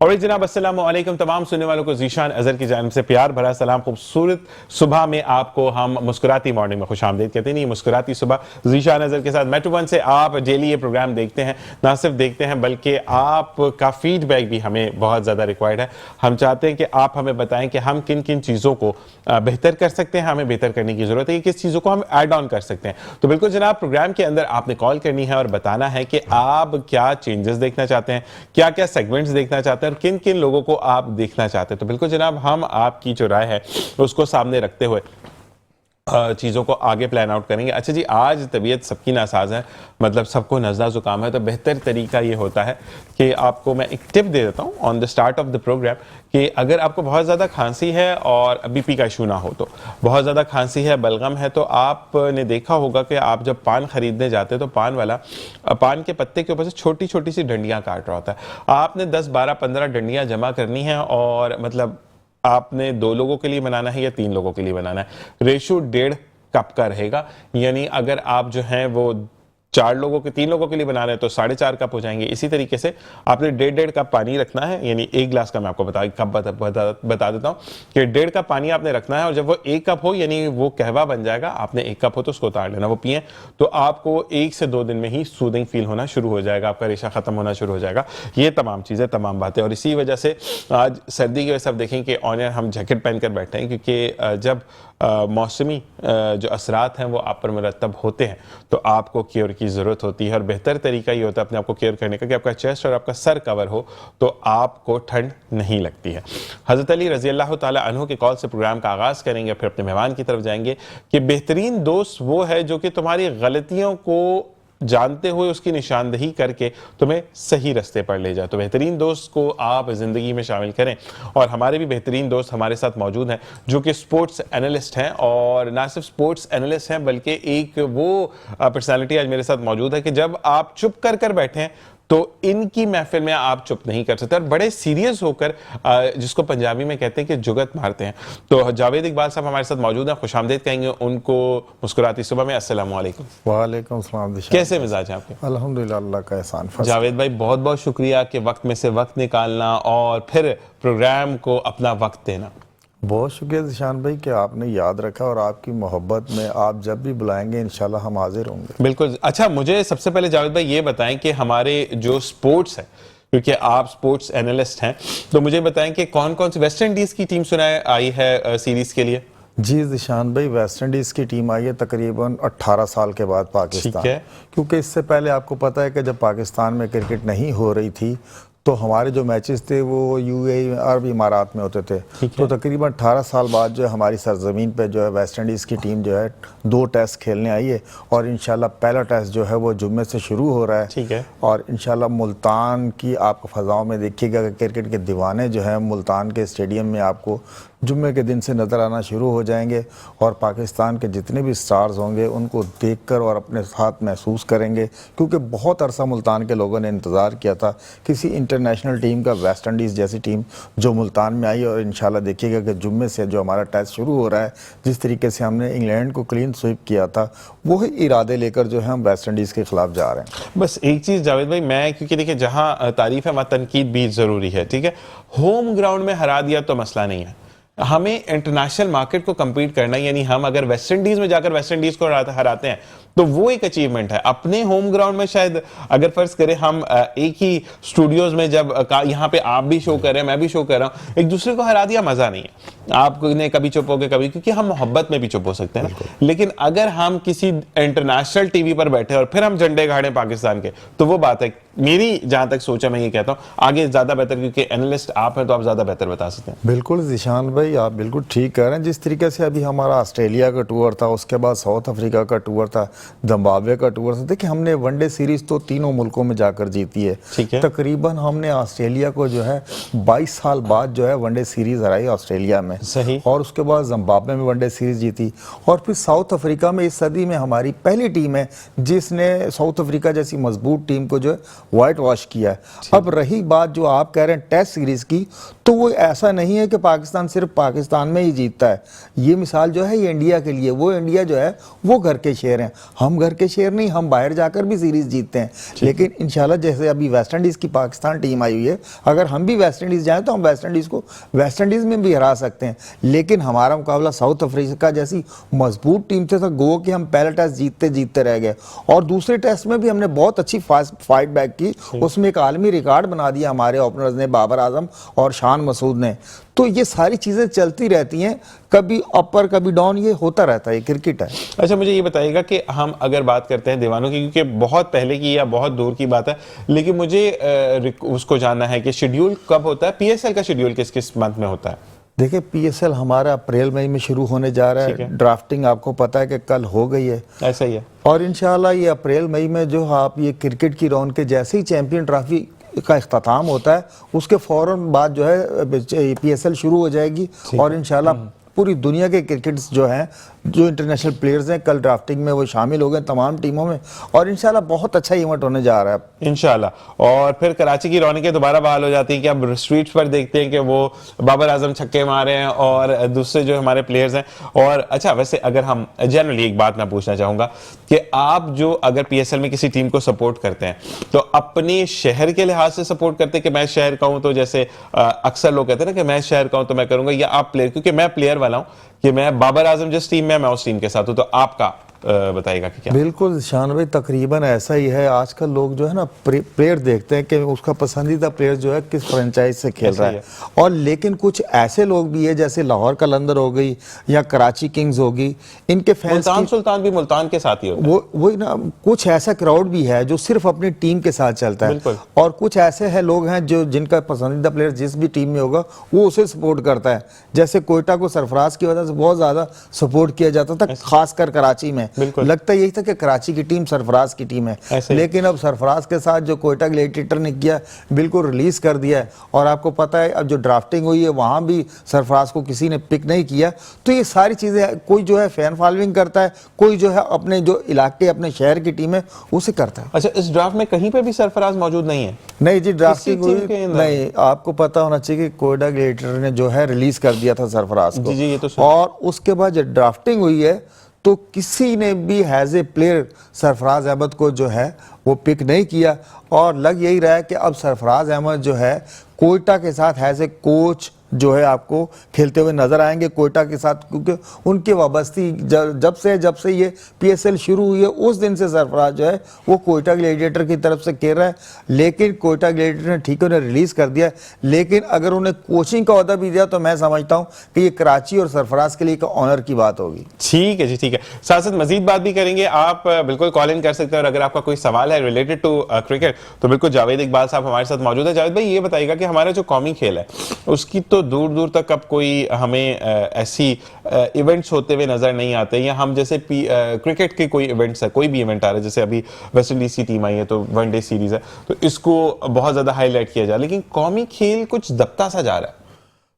और जनाब अस्सलाम वालेकुम तमाम सुनने वालों को ज़ीशान अज़हर की जानिब से प्यार भरा सलाम। खूबसूरत सुबह में आपको हम मुस्कुराती मॉर्निंग में खुशामदीद कहते हैं। मुस्कुराती सुबह ज़ीशान अज़हर के साथ मेट्रो वन से आप डेली ये प्रोग्राम देखते हैं, ना सिर्फ देखते हैं बल्कि आपका फीडबैक भी हमें बहुत ज़्यादा रिक्वायर्ड है। हम चाहते हैं कि आप हमें बताएं कि हम किन किन चीज़ों को बेहतर कर सकते हैं, हमें बेहतर करने की ज़रूरत है, किस चीज़ों को हम ऐड ऑन कर सकते हैं। तो बिल्कुल जनाब, प्रोग्राम के अंदर आपने कॉल करनी है और बताना है कि आप क्या चेंजेस देखना चाहते हैं, क्या क्या सेगमेंट्स देखना चाहते हैं और किन किन लोगों को आप देखना चाहते हैं। तो बिल्कुल जनाब, हम आपकी जो राय है उसको सामने रखते हुए चीज़ों को आगे प्लान आउट करेंगे। अच्छा जी, आज तबीयत सबकी नासाज है, मतलब सबको नज़ला ज़ुकाम है, तो बेहतर तरीका ये होता है कि आपको मैं एक टिप दे देता हूँ on the start of the program कि अगर आपको बहुत ज़्यादा खांसी है और बीपी का इशू ना हो, तो बहुत ज़्यादा खांसी है, बलगम है, तो आपने देखा होगा कि आप जब पान खरीदने जाते हैं तो पान वाला पान के पत्ते के ऊपर से छोटी छोटी सी डंडियाँ काट रहा होता है। आपने 10, 12, 15 डंडियाँ जमा करनी है और मतलब आपने 2 लोगों के लिए बनाना है या 3 लोगों के लिए बनाना है। रेशो 1.5 कप का रहेगा, यानी अगर आप जो हैं वो 3 लोगों के लिए बना रहे हैं तो 4.5 कप हो जाएंगे। इसी तरीके से आपने 1.5 कप पानी रखना है, यानी 1 गिलास का मैं आपको बता देता हूँ कि 1.5 कप पानी आपने रखना है और जब वो 1 कप हो यानी वो कहवा बन जाएगा, आपने 1 कप हो तो उसको उतार लेना, वो पिए तो आपको 1 से 2 दिन में ही सूदिंग फील होना शुरू हो जाएगा, आपका रेशा खत्म होना शुरू हो जाएगा। ये तमाम चीज़ें, तमाम बातें, और इसी वजह से आज सर्दी की वजह से आप देखें कि ऑन एयर हम जैकेट पहनकर बैठे हैं, क्योंकि जब मौसमी जो असरात हैं वो आप पर मुरतब होते हैं तो आपको केयर की ज़रूरत होती है। और बेहतर तरीका ये होता है अपने आप को केयर करने का कि आपका चेस्ट और आपका सर कवर हो तो आपको ठंड नहीं लगती है। हज़रत अली रज़ी अल्लाह ताला अन्हु के कॉल से प्रोग्राम का आगाज़ करेंगे, फिर अपने मेहमान की तरफ जाएंगे कि बेहतरीन दोस्त वो है जो कि तुम्हारी गलतियों को जानते हुए उसकी निशानदही करके तुम्हें सही रास्ते पर ले जाए। तो बेहतरीन दोस्त को आप ज़िंदगी में शामिल करें, और हमारे भी बेहतरीन दोस्त हमारे साथ मौजूद हैं जो कि स्पोर्ट्स एनालिस्ट हैं, और ना सिर्फ स्पोर्ट्स एनालिस्ट हैं बल्कि एक वो पर्सनालिटी आज मेरे साथ मौजूद है कि जब आप चुप कर बैठे हैं तो इनकी महफिल में आप चुप नहीं कर सकते और बड़े सीरियस होकर जिसको पंजाबी में कहते हैं कि जुगत मारते हैं। तो जावेद इकबाल साहब हमारे साथ मौजूद हैं, खुशामदीद कहेंगे उनको मुस्कुराती सुबह में। अस्सलाम वालेकुम। वालेकुम सलाम। कैसे मिजाज हैं आपके? अल्हम्दुलिल्लाह, अल्लाह का एहसान। जावेद भाई, बहुत बहुत शुक्रिया कि वक्त में से वक्त निकालना और फिर प्रोग्राम को अपना वक्त देना। बहुत शुक्रिया ज़ीशान भाई कि आपने याद रखा, और आपकी मोहब्बत में आप जब भी बुलाएंगे इंशाल्लाह हम हाजिर होंगे। बिल्कुल। अच्छा, मुझे सबसे पहले जावेद भाई ये बताएं कि हमारे जो स्पोर्ट्स है, क्योंकि आप स्पोर्ट्स एनालिस्ट हैं, तो मुझे बताएं कि कौन कौन सी वेस्ट इंडीज की टीम सुनाई आई है सीरीज के लिए? जी ज़ीशान भाई, वेस्ट इंडीज़ की टीम आई है तकरीबन 18 साल के बाद पाकिस्तान। ठीक है। क्योंकि इससे पहले आपको पता है कि जब पाकिस्तान में क्रिकेट नहीं हो रही थी तो हमारे जो मैचेस थे वो यूएई अरब इमारात में होते थे। तो तकरीबन 18 साल बाद जो है हमारी सरजमीन पे जो है वेस्ट इंडीज़ की टीम जो है 2 टेस्ट खेलने आई है, और इंशाल्लाह पहला टेस्ट जो है वो जुम्मे से शुरू हो रहा है। ठीक है। और इंशाल्लाह मुल्तान की आप फ़ज़ाओं में देखिएगा कि क्रिकेट के दीवाने जो हैं मुल्तान के स्टेडियम में आपको जुम्मे के दिन से नज़र आना शुरू हो जाएंगे, और पाकिस्तान के जितने भी स्टार्स होंगे उनको देखकर और अपने साथ महसूस करेंगे। क्योंकि बहुत अरसा मुल्तान के लोगों ने इंतज़ार किया था किसी इंटरनेशनल टीम का, वेस्ट इंडीज़ जैसी टीम जो मुल्तान में आई। और इंशाल्लाह देखिएगा कि जुम्मे से जो हमारा टेस्ट शुरू हो रहा है, जिस तरीके से हमने इंग्लैंड को क्लीन स्वीप किया था, वही इरादे लेकर जो है हम वेस्ट इंडीज़ के खिलाफ जा रहे हैं। बस एक चीज़ जावेद भाई, मैं क्योंकि देखिए जहाँ तारीफ है वहाँ तनकीद भी ज़रूरी है, ठीक है। होम ग्राउंड में हरा दिया तो मसला नहीं है, हमें इंटरनेशनल मार्केट को कम्पीट करना है। यानी हम अगर वेस्ट इंडीज में जाकर वेस्ट इंडीज को हराते हैं तो वो एक अचीवमेंट है। अपने होम ग्राउंड में शायद अगर फर्ज करें हम एक ही स्टूडियोज में जब यहाँ पे आप भी शो कर रहे हैं, मैं भी शो कर रहा हूँ, एक दूसरे को हरा दिया मजा नहीं है। आपने कभी चुप हो गए, कभी, क्योंकि हम मोहब्बत में भी चुप हो सकते हैं ना। लेकिन अगर हम किसी इंटरनेशनल टीवी पर बैठे और फिर हम झंडे गाड़े पाकिस्तान के, तो वो बात है। मेरी जहां तक सोचा, मैं ये कहता हूँ आगे ज्यादा बेहतर, क्योंकि एनालिस्ट आप हैं तो आप ज्यादा बेहतर बता सकते हैं। बिल्कुल ज़ीशान भाई, आप बिल्कुल ठीक कह रहे हैं। जिस तरीके से अभी हमारा ऑस्ट्रेलिया का टूर था, उसके बाद साउथ अफ्रीका का टूर था, जिम्बाब्वे का टूर था। देखिए, हमने वनडे सीरीज तो तीनों मुल्कों में जाकर जीती है। ठीक है। तकरीबन हमने ऑस्ट्रेलिया को जो है 22 साल बाद जो है वनडे सीरीज हराई ऑस्ट्रेलिया में। सही। और उसके बाद जिम्बाब्वे में वनडे सीरीज जीती, और फिर साउथ अफ्रीका में इस सदी में हमारी पहली टीम है जिसने साउथ अफ्रीका जैसी मजबूत टीम को जो है वाइट वॉश किया है। अब रही बात जो आप कह रहे हैं टेस्ट सीरीज की, तो वो ऐसा नहीं है कि पाकिस्तान सिर्फ पाकिस्तान में ही जीतता है। ये मिसाल जो है ये इंडिया के लिए, वो इंडिया जो है वो घर के शेर हैं, हम घर के शेर नहीं, हम बाहर जाकर भी सीरीज जीतते हैं। लेकिन इंशाल्लाह जैसे अभी वेस्ट इंडीज़ की पाकिस्तान टीम आई हुई है, अगर हम भी वेस्ट इंडीज़ जाएँ तो हम वेस्ट इंडीज़ को वेस्ट इंडीज़ में भी हरा सकते हैं। लेकिन हमारा मुकाबला साउथ अफ्रीका जैसी मजबूत टीम से था, गो कि हम पहला टेस्ट जीतते जीतते रह गए और दूसरे टेस्ट में भी हमने बहुत अच्छी फाइट बैक की, उसमें एक आलमी रिकॉर्ड बना दिया हमारे ओपनर्स ने, बाबर आजम और शान मसूद ने। तो ये सारी चीजें चलती रहती हैं, कभी अपर कभी डाउन, ये होता रहता है, ये क्रिकेट है। अच्छा, मुझे ये बताइएगा कि हम अगर बात करते हैं दीवानों की, क्योंकि बहुत पहले की या बहुत दूर की बात है, लेकिन मुझे उसको जानना है कि शेड्यूल कब होता है, पीएसएल का शेड्यूल किस किस मंथ में होता है? देखिए पीएसएल हमारा अप्रैल मई में शुरू होने जा रहा है, ड्राफ्टिंग आपको पता है कि कल हो गई है, ऐसा ही है। और इंशाल्लाह ये अप्रैल मई में जो आप ये क्रिकेट की रौनक के जैसे ही चैंपियन ट्रॉफी का इख्तिताम होता है उसके फौरन बाद जो है पीएसएल शुरू हो जाएगी और इंशाल्लाह पूरी दुनिया के क्रिकेटर्स जो हैं, जो इंटरनेशनल प्लेयर्स हैं, कल ड्राफ्टिंग में वो शामिल हो गए तमाम टीमों में, और इंशाल्लाह बहुत अच्छा इवेंट होने जा रहा है इंशाल्लाह। और फिर कराची की रौनकें दोबारा बहाल हो जाती हैं कि अब स्ट्रीट्स पर देखते हैं कि वो बाबर आजम छक्के मारे हैं और दूसरे जो हमारे प्लेयर्स हैं। और अच्छा, वैसे अगर हम जनरली एक बात मैं पूछना चाहूंगा कि आप जो अगर पीएसएल में किसी टीम को सपोर्ट करते हैं तो अपने शहर के लिहाज से सपोर्ट करते हैं कि मैं शहर का हूं तो जैसे अक्सर लोग कहते हैं ना कि मैं शहर का हूं तो मैं करूंगा, या आप प्लेयर, क्योंकि मैं प्लेयर वाला हूं कि मैं बाबर आजम जिस टीम में मैं उस टीम के साथ हूं, तो आपका बताइएगा कि क्या? बिल्कुल शान भाई, तकरीबन ऐसा ही है। आजकल लोग जो है ना प्लेयर देखते हैं कि उसका पसंदीदा प्लेयर जो है किस फ्रेंचाइज से खेल रहा है, और लेकिन कुछ ऐसे लोग भी है जैसे लाहौर कलंदर हो गई या कराची किंग्स होगी, इनके फैंस सुल्तान भी मुल्तान के साथ ही होता है। वही ना, कुछ ऐसा क्राउड भी है जो सिर्फ अपनी टीम के साथ चलता है, और कुछ ऐसे है लोग हैं जो जिनका पसंदीदा प्लेयर जिस भी टीम में होगा वो उसे सपोर्ट करता है। जैसे कोयटा को सरफराज की वजह से बहुत ज्यादा सपोर्ट किया जाता था, खासकर कराची में लगता यही था कि कराची की टीम सरफराज की टीम है, लेकिन अब सरफराज के साथ जो कोयटा ग्लेडिएटर ने किया बिल्कुल रिलीज कर दिया है। और आपको पता है अब जो ड्राफ्टिंग हुई है वहां भी सरफराज को किसी ने पिक नहीं किया। तो ये सारी चीजें, कोई जो है फैन फॉलोइंग करता है, कोई जो है अपने जो इलाके अपने शहर की टीम है उसे करता है। अच्छा, इस ड्राफ्ट में कहीं पे भी सरफराज मौजूद नहीं है? नहीं जी, ड्राफ्टिंग हुई नहीं, आपको पता होना चाहिए कि कोयटा ग्लेडिएटर ने जो है रिलीज कर दिया था सरफराज को। जी, ये तो और उसके बाद जब ड्राफ्टिंग हुई है तो किसी ने भी has a player Sarfaraz Ahmed को जो है वो पिक नहीं किया, और लग यही रहा है कि अब सरफराज अहमद जो है कोयटा के साथ हैज ए कोच जो है आपको खेलते हुए नजर आएंगे कोयटा के साथ, क्योंकि उनकी वाबस्ती जब से ये पीएसएल शुरू हुई है उस दिन से सरफराज जो है वो कोयटा ग्लेडिएटर की तरफ से खेल रहा है। लेकिन कोयटा ग्लेडिएटर ने ठीक है उन्हें रिलीज कर दिया, लेकिन अगर उन्हें कोचिंग का ओहदा भी दिया तो मैं समझता हूं कि ये कराची और सरफराज के लिए एक ऑनर की बात होगी। ठीक है जी, ठीक है। साथ साथ मजीद बात भी करेंगे, आप बिल्कुल कॉल इन कर सकते हैं, और अगर आपका कोई सवाल है रिलेटेड टू क्रिकेट तो बिल्कुल जावेद इकबाल साहब हमारे साथ मौजूद है। जावेद भाई, ये बताइएगा कि हमारा जो कौमी खेल है उसकी तो दूर दूर तक अब कोई हमें ऐसी इवेंट्स होते हुए नजर नहीं आते, या हम जैसे क्रिकेट के कोई इवेंट्स है, कोई भी इवेंट आ रहा है, जैसे अभी वेस्ट इंडीज की टीम आई है तो वनडे सीरीज है तो इसको बहुत ज्यादा हाईलाइट किया जा रहा है, लेकिन कौमी खेल कुछ दबता सा जा रहा है।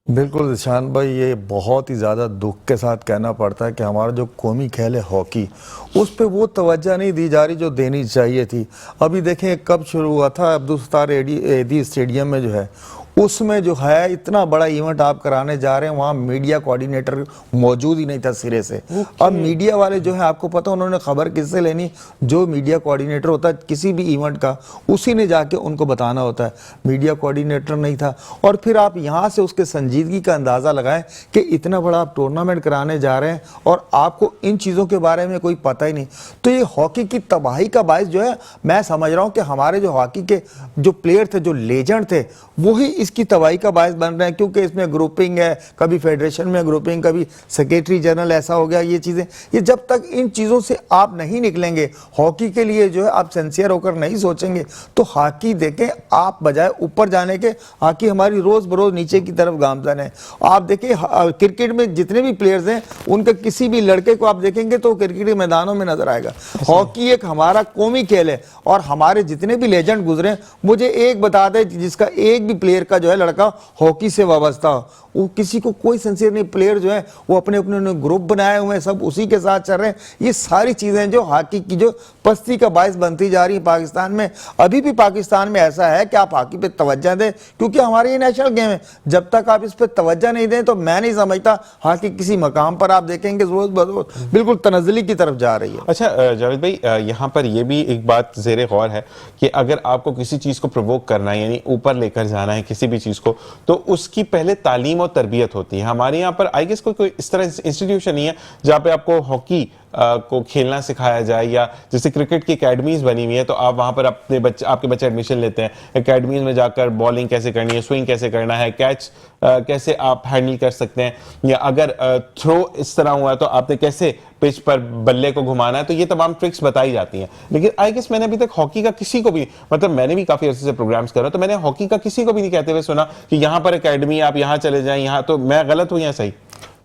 बिल्कुल निशान भाई, ये बहुत ही ज़्यादा दुख के साथ कहना पड़ता है कि हमारा जो कौमी खेल है हॉकी, उस पर वो तवज्जो नहीं दी जा रही जो देनी चाहिए थी। अभी देखें कब शुरू हुआ था, अब्दुल सत्तार एदी स्टेडियम में जो है उसमें जो है इतना बड़ा इवेंट आप कराने जा रहे हैं, वहाँ मीडिया कोऑर्डिनेटर मौजूद ही नहीं था सिरे से। अब मीडिया वाले जो है आपको पता उन्होंने खबर किससे लेनी, जो मीडिया कोऑर्डिनेटर होता है किसी भी इवेंट का उसी ने जाके उनको बताना होता है, मीडिया कोऑर्डिनेटर नहीं था। और फिर आप यहाँ से उसके संजीदगी का अंदाज़ा लगाएं कि इतना बड़ा आप टूर्नामेंट कराने जा रहे हैं और आपको इन चीज़ों के बारे में कोई पता ही नहीं। तो ये हॉकी की तबाही का बायस जो है मैं समझ रहा हूँ कि हमारे जो हॉकी के जो प्लेयर थे, जो लेजेंड थे, वही इसकी तबाही का बायस बन रहे हैं, क्योंकि इसमें ग्रुपिंग है, कभी फेडरेशन में ग्रुपिंग, कभी सेक्रेटरी जनरल ऐसा हो गया। ये चीज़ें, ये जब तक इन चीज़ों से आप नहीं निकलेंगे, हॉकी के लिए जो है आप सिंसियर होकर नहीं सोचेंगे, तो हॉकी देखें आप बजाय ऊपर जाने के, हॉकी हमारी रोज़ बरोज़ नीचे की तरफ गामजन है। आप देखें क्रिकेट में जितने भी प्लेयर्स हैं उनके किसी भी लड़के को आप देखेंगे तो क्रिकेट के मैदानों में नजर आएगा। हॉकी एक हमारा कौमी खेल है, और हमारे जितने भी लेजेंड गुजरे, मुझे एक बता दें जिसका एक एक भी प्लेयर का जो है लड़का हॉकी से वाबस्ता हो, वो किसी को कोई सिंसियर नहीं। प्लेयर जो है वो अपने अपने ग्रुप बनाए हुए हैं, सब उसी के साथ चल रहे हैं। ये सारी चीजें जो हॉकी की जो पस्ती का बायस बनती जा रही है पाकिस्तान में। अभी भी पाकिस्तान में ऐसा है कि आप हॉकी पे तवज्जो दें, क्योंकि हमारे ये नेशनल गेम है। जब तक आप इस पे तवज्जो नहीं दें तो मैं नहीं समझता हॉकी किसी मकाम पर आप देखेंगे रोज बरोज बिल्कुल तनज़्ज़ुली की तरफ जा रही है। अच्छा जावेद भाई, यहाँ पर यह भी एक बात ज़ेरे गौर है कि अगर आपको किसी चीज़ को प्रोवोक करना है, यानी ऊपर लेकर जाना है किसी भी चीज़ को, तो उसकी पहले तालीम और तरबियत होती है। हमारे यहाँ पर आई गेस कोई इस तरह इंस्टीट्यूशन नहीं है जहाँ पे आपको हॉकी को खेलना सिखाया जाए, या जैसे क्रिकेट की एकेडमीज बनी हुई है तो आप वहां पर आपके बच्चे एडमिशन लेते हैं, एकेडमीज में जाकर बॉलिंग कैसे करनी है, स्विंग कैसे करना है, कैच कैसे आप हैंडल कर सकते हैं, या अगर थ्रो इस तरह हुआ है तो आपने कैसे पिच पर बल्ले को घुमाना है, तो ये तमाम ट्रिक्स बताई जाती हैं। लेकिन आई गेस मैंने अभी तक हॉकी का किसी को भी, मतलब मैंने भी काफी अर्से से प्रोग्राम्स कर रहा हूं, तो मैंने हॉकी का किसी को भी नहीं कहते हुए सुना कि यहां पर एकेडमी, आप यहां चले जाएं, यहां। तो मैं गलत हूं या सही?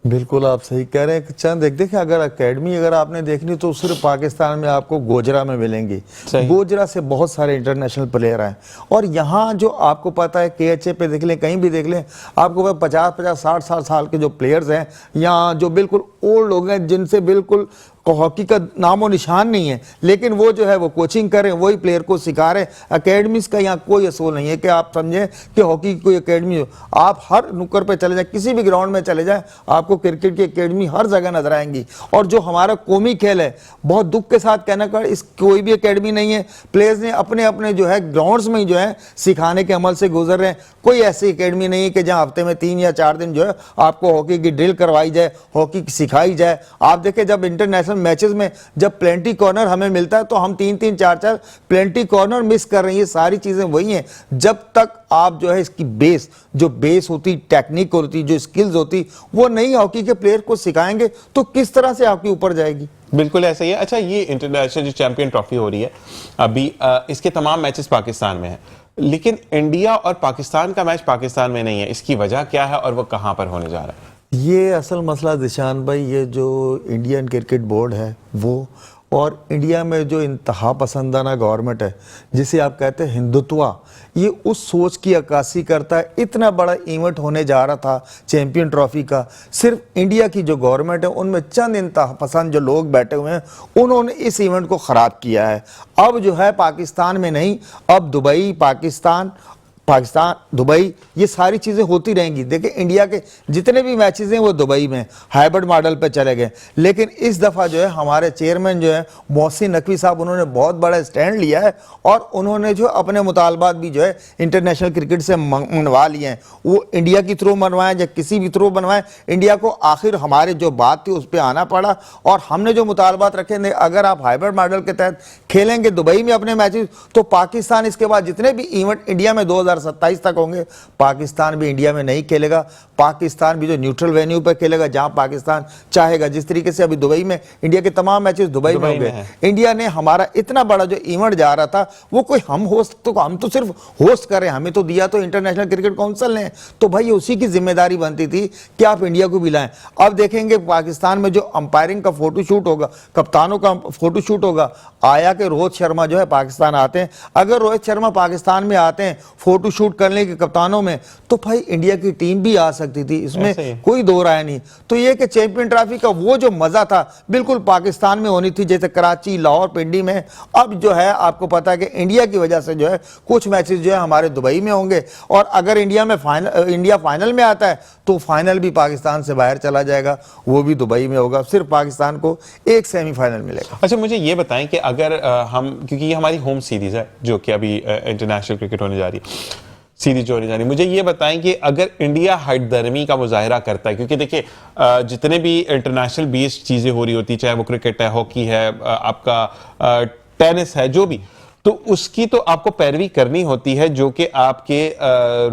बिल्कुल आप सही कह रहे हैं। चंद देखिए, अगर एकेडमी अगर आपने देखनी तो सिर्फ पाकिस्तान में आपको गोजरा में मिलेंगी। गोजरा से बहुत सारे इंटरनेशनल प्लेयर हैं, और यहाँ जो आपको पता है KHA पे देख लें, कहीं भी देख लें, आपको 50-50 60-60 साल के जो प्लेयर्स हैं यहाँ, जो बिल्कुल ओल्ड लोग हैं, जिनसे बिल्कुल हॉकी का नामो निशान नहीं है, लेकिन वो जो है वो कोचिंग कर रहे हैं, वही प्लेयर को सिखा रहे हैं। एकेडमीज का यहाँ कोई असूल नहीं है कि आप समझें कि हॉकी की कोई एकेडमी हो। आप हर नुक्कड़ पे चले जाए, किसी भी ग्राउंड में चले जाए, आपको क्रिकेट की एकेडमी हर जगह नजर आएंगी। और जो हमारा कौमी खेल है, बहुत दुख के साथ कहना कर, इस कोई भी एकेडमी नहीं है। प्लेयर्स ने अपने अपने जो है ग्राउंड्स में ही जो है सिखाने के अमल से गुजर रहे हैं। कोई ऐसी एकेडमी नहीं है कि जहाँ हफ्ते में 3 या 4 दिन जो है आपको हॉकी की ड्रिल करवाई जाए, हॉकी सिखाई जाए। आप देखें, जब इंटरनेशनल मैचेस में जब प्लेंटी कॉर्नर हमें मिलता है तो हम 3-3 4-4 प्लेंटी कॉर्नर मिस कर रहे हैं। ये सारी चीजें वही हैं। जब तक आप जो है इसकी बेस होती, टेक्निक होती, जो स्किल्स होती, वो नहीं हॉकी के प्लेयर को सिखाएंगे तो किस तरह से हॉकी ऊपर जाएगी। बिल्कुल ऐसा ही है। अच्छा, ये इंटरनेशनल जो चैंपियन ट्रॉफी हो रही है अभी, इसके तमाम मैचेस पाकिस्तान में है, लेकिन इंडिया और पाकिस्तान का मैच पाकिस्तान में नहीं है। इसकी वजह क्या है और वो कहां पर होने जा रहा है? ये असल मसला दिशान भाई, ये जो इंडियन क्रिकेट बोर्ड है वो, और इंडिया में जो इंतहा पसंदाना गवर्नमेंट है, जिसे आप कहते हैं हिंदुत्वा, ये उस सोच की अक्कासी करता है। इतना बड़ा इवेंट होने जा रहा था चैंपियन ट्रॉफी का, सिर्फ इंडिया की जो गवर्नमेंट है उनमें चंद इंतहा पसंद जो लोग बैठे हुए हैं, उन्होंने इस इवेंट को ख़राब किया है। अब जो है पाकिस्तान में नहीं, अब दुबई, पाकिस्तान, दुबई, ये सारी चीज़ें होती रहेंगी। देखिए, इंडिया के जितने भी मैचेस हैं वो दुबई में हाइब्रिड मॉडल पे चले गए, लेकिन इस दफ़ा जो है हमारे चेयरमैन जो है मोहसिन नकवी साहब, उन्होंने बहुत बड़ा स्टैंड लिया है, और उन्होंने जो अपने मुतालबात भी जो है इंटरनेशनल क्रिकेट से मनवा लिए हैं। वो इंडिया की थ्रू मनवाएं या किसी भी थ्रू बनवाएं, इंडिया को आखिर हमारे जो बात थी उस पर आना पड़ा, और हमने जो मुतालबात रखे, अगर आप हाइब्रिड मॉडल के तहत खेलेंगे दुबई में अपने मैचेस, तो पाकिस्तान इसके बाद जितने भी इवेंट इंडिया में 2027 तक होंगे, पाकिस्तान भी इंडिया में नहीं खेलेगा। पाकिस्तान भी जो न्यूट्रल वेन्यू पर खेलेगा, जहां पाकिस्तान चाहेगा। जिस तरीके से अभी दुबई में इंडिया के तमाम मैचेस दुबई में हो गए। इंडिया ने हमारा इतना बड़ा जो इवेंट जा रहा था, वो कोई हम तो सिर्फ होस्ट कर रहे हैं, हमें तो दिया तो इंटरनेशनल क्रिकेट काउंसिल ने, तो भाई उसी की जिम्मेदारी बनती थी कि आप इंडिया को भी लाएं। अब देखेंगे पाकिस्तान में जो अंपायरिंग का फोटोशूट होगा, कप्तानों का फोटोशूट होगा, आया कि रोहित शर्मा जो है पाकिस्तान आते हैं। अगर रोहित शर्मा पाकिस्तान में आते हैं फोटोशूट करने के कप्तानों में, तो भाई इंडिया की टीम भी आ सकती थी, इसमें कोई दो राय नहीं। तो ये कि चैंपियन ट्रॉफी का वो जो मजा था बिल्कुल पाकिस्तान में होनी थी, जैसे कराची, लाहौर, पिंडी में। अब जो है आपको पता है कि इंडिया की वजह से जो है कुछ मैचेस जो है हमारे दुबई में होंगे, और अगर इंडिया फाइनल में आता है तो फाइनल भी पाकिस्तान से बाहर चला जाएगा, वो भी दुबई में होगा। सिर्फ पाकिस्तान को एक सेमीफाइनल मिलेगा। अच्छा, मुझे ये बताएं कि अगर हम, क्योंकि ये हमारी होम सीरीज है जो कि अभी इंटरनेशनल क्रिकेट होने जा रही है, सीरीज जो होने जा रही है, मुझे ये बताएं कि अगर इंडिया हटदर्मी का मुजाहरा करता है, क्योंकि देखिए जितने भी इंटरनेशनल बेस्ड चीजें हो रही होती, चाहे वो क्रिकेट है, हॉकी है, आपका टेनिस है, जो भी, तो उसकी तो आपको पैरवी करनी होती है, जो कि आपके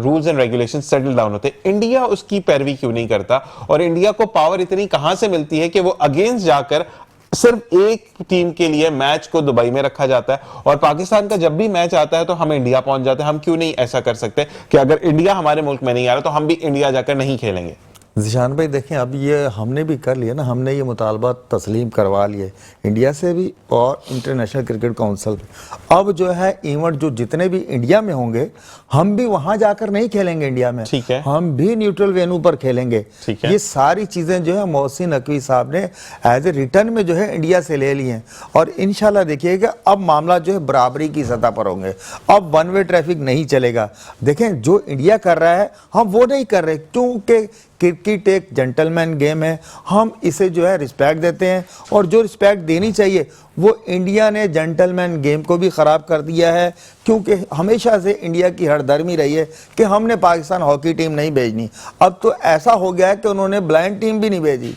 rules and regulation settle down होते हैं। इंडिया उसकी पैरवी क्यों नहीं करता, और इंडिया को पावर इतनी कहां से मिलती है कि वो अगेंस्ट जाकर सिर्फ एक टीम के लिए मैच को दुबई में रखा जाता है, और पाकिस्तान का जब भी मैच आता है तो हम इंडिया पहुंच जाते हैं। हम क्यों नहीं ऐसा कर सकते कि अगर इंडिया हमारे मुल्क में नहीं आ रहा तो हम भी इंडिया जाकर नहीं खेलेंगे? ज़ीशान भाई देखें, अब ये हमने भी कर लिया ना, हमने ये मुतालबा तस्लीम करवा लिए इंडिया से भी और इंटरनेशनल क्रिकेट काउंसिल पे। अब जो है इवेंट जो जितने भी इंडिया में होंगे, हम भी वहां जाकर नहीं खेलेंगे इंडिया में, ठीक है। हम भी न्यूट्रल वेन्यू पर खेलेंगे। ठीक है। ये सारी चीजें जो है मोहसिन नकवी साहब ने एज ए रिटर्न में जो है इंडिया से ले ली हैं, और इंशाल्लाह देखिएगा अब मामला जो है बराबरी की सतह पर होंगे। अब वन वे ट्रैफिक नहीं चलेगा। देखें जो इंडिया कर रहा है हम वो नहीं कर रहे, क्योंकि क्रिकेट एक जेंटलमैन गेम है, हम इसे जो है रिस्पेक्ट देते हैं, और जो रिस्पेक्ट देनी चाहिए वो इंडिया ने जेंटलमैन गेम को भी ख़राब कर दिया है। क्योंकि हमेशा से इंडिया की हरदर्मी रही है कि हमने पाकिस्तान हॉकी टीम नहीं भेजनी, अब तो ऐसा हो गया है कि उन्होंने ब्लाइंड टीम भी नहीं भेजी।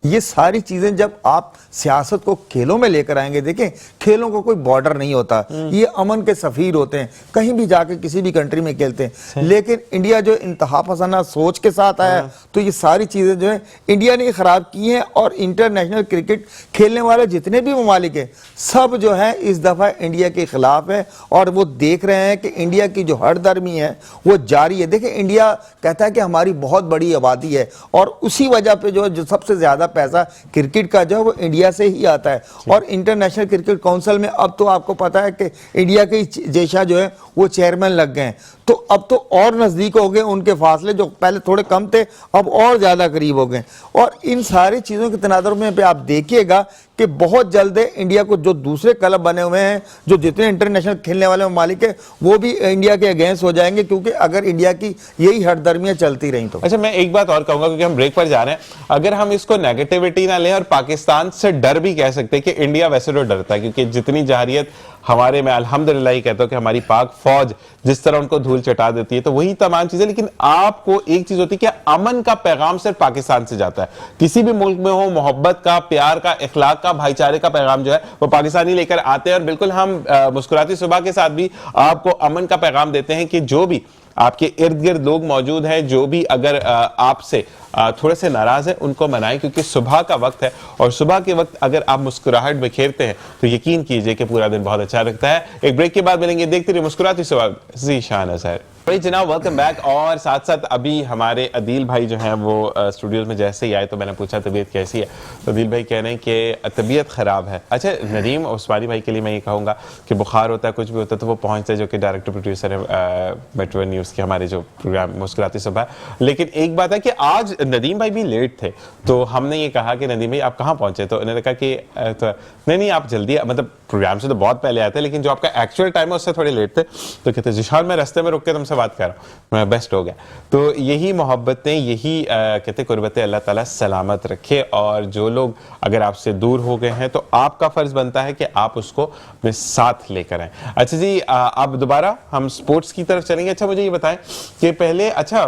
ये सारी चीजें जब आप सियासत को खेलों में लेकर आएंगे, देखें खेलों को कोई बॉर्डर नहीं होता, ये अमन के सफीर होते हैं, कहीं भी जाके किसी भी कंट्री में खेलते हैं। लेकिन इंडिया जो इंतहा पसंद सोच के साथ आया, तो ये सारी चीजें जो है इंडिया ने खराब की हैं। और इंटरनेशनल क्रिकेट खेलने वाले जितने भी ममालिक हैं सब जो है इस दफा इंडिया के खिलाफ है, और वो देख रहे हैं कि इंडिया की जो हरदर्मी है वो जारी है। देखें इंडिया कहता है कि हमारी बहुत बड़ी आबादी है, और उसी वजह पे जो सबसे ज्यादा पैसा क्रिकेट का जो है वो इंडिया से ही आता है। और इंटरनेशनल क्रिकेट काउंसिल में अब तो आपको पता है कि इंडिया के जैसा जो है वो चेयरमैन लग गए हैं, तो अब तो और नजदीक हो गए उनके फासले, जो पहले थोड़े कम थे अब और ज्यादा करीब हो गए। और इन सारी चीजों के तनादुर में पे आप देखिएगा कि बहुत जल्द इंडिया को जो दूसरे क्लब बने हुए हैं, जो जितने इंटरनेशनल खेलने वाले ममालिक है, वो भी इंडिया के अगेंस्ट हो जाएंगे, क्योंकि अगर इंडिया की यही हरदर्मियां चलती रहीं तो। अच्छा, मैं एक बात और कहूंगा क्योंकि हम ब्रेक पर जा रहे हैं। अगर हम इसको नेगेटिविटी ना लें और पाकिस्तान से डर भी कह सकते हैं कि इंडिया वैसे तो डरता है, क्योंकि जितनी जाहिरियत हमारे में अल्हम्दुलिल्लाह ही कहता हूं कि हमारी पाक फौज जिस तरह उनको धूल चटा देती है, तो वही तमाम चीजें। लेकिन आपको एक चीज होती है कि अमन का पैगाम सिर्फ पाकिस्तान से जाता है। किसी भी मुल्क में हो, मोहब्बत का, प्यार का, इखलाक का, भाईचारे का पैगाम जो है वो पाकिस्तानी लेकर आते हैं। और बिल्कुल हम मुस्कुराती सुबह के साथ भी आपको अमन का पैगाम देते हैं कि जो भी आपके इर्द गिर्द लोग मौजूद हैं, जो भी अगर आपसे थोड़े से नाराज है, उनको मनाएं, क्योंकि सुबह का वक्त है, और सुबह के वक्त अगर आप मुस्कुराहट बिखेरते हैं तो यकीन कीजिए कि पूरा दिन बहुत अच्छा लगता है। एक ब्रेक के बाद मिलेंगे, देखते रहिए मुस्कुराती सुबह। ज़ीशान अज़हर भाई जनाब, वेलकम बैक। और साथ साथ अभी हमारे अदील भाई जो हैं वो स्टूडियोज में जैसे ही आए तो मैंने पूछा तबीयत कैसी है, तो अदील भाई कह रहे हैं कि तबीयत ख़राब है। अच्छा, नदीम उस्मानी भाई के लिए मैं ये कहूँगा कि बुखार होता है, कुछ भी होता है तो वो पहुँचते हैं, जो कि डायरेक्टर प्रोड्यूसर है मेट्रो न्यूज़ के हमारे जो प्रोग्राम मुस्कुराती सुबह। लेकिन एक बात है कि आज नदीम भाई भी लेट थे, तो हमने ये कहा कि नदीम भाई आप कहाँ पहुँचे, तो उन्होंने कहा कि तो नहीं आप जल्दी, मतलब प्रोग्राम से तो बहुत पहले आए थे, लेकिन जो आपका एक्चुअल टाइम है उससे थोड़े लेट थे। तो कहते ज़ीशान मैं रास्ते में रुक के तुमसे बात कर रहा हूँ, मैं बेस्ट हो गया। तो यही मोहब्बतें, यही कहते कुर्बतें अल्लाह ताला सलामत रखे। और जो लोग अगर आपसे दूर हो गए हैं तो आपका फर्ज बनता है कि आप उसको अपने साथ लेकर आए। अच्छा जी, अब दोबारा हम स्पोर्ट्स की तरफ चलेंगे। अच्छा, मुझे ये बताएं कि पहले, अच्छा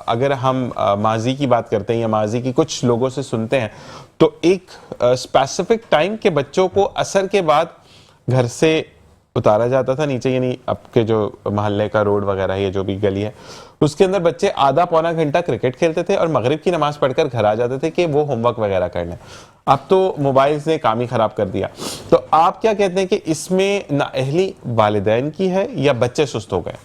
अगर हम माजी की बात करते हैं या माजी की कुछ लोगों से सुनते हैं, तो एक स्पेसिफिक टाइम के बच्चों को असर के बाद घर से उतारा जाता था नीचे, यानी आपके जो मोहल्ले का रोड वगैरह है, जो भी गली है, उसके अंदर बच्चे आधा पौना घंटा क्रिकेट खेलते थे और मगरिब की नमाज पढ़कर घर आ जाते थे कि वो होमवर्क वगैरह करना। अब तो मोबाइल ने काम ही खराब कर दिया। तो आप क्या कहते हैं कि इसमें नाअहली वालिदैन की है या बच्चे सुस्त हो गए?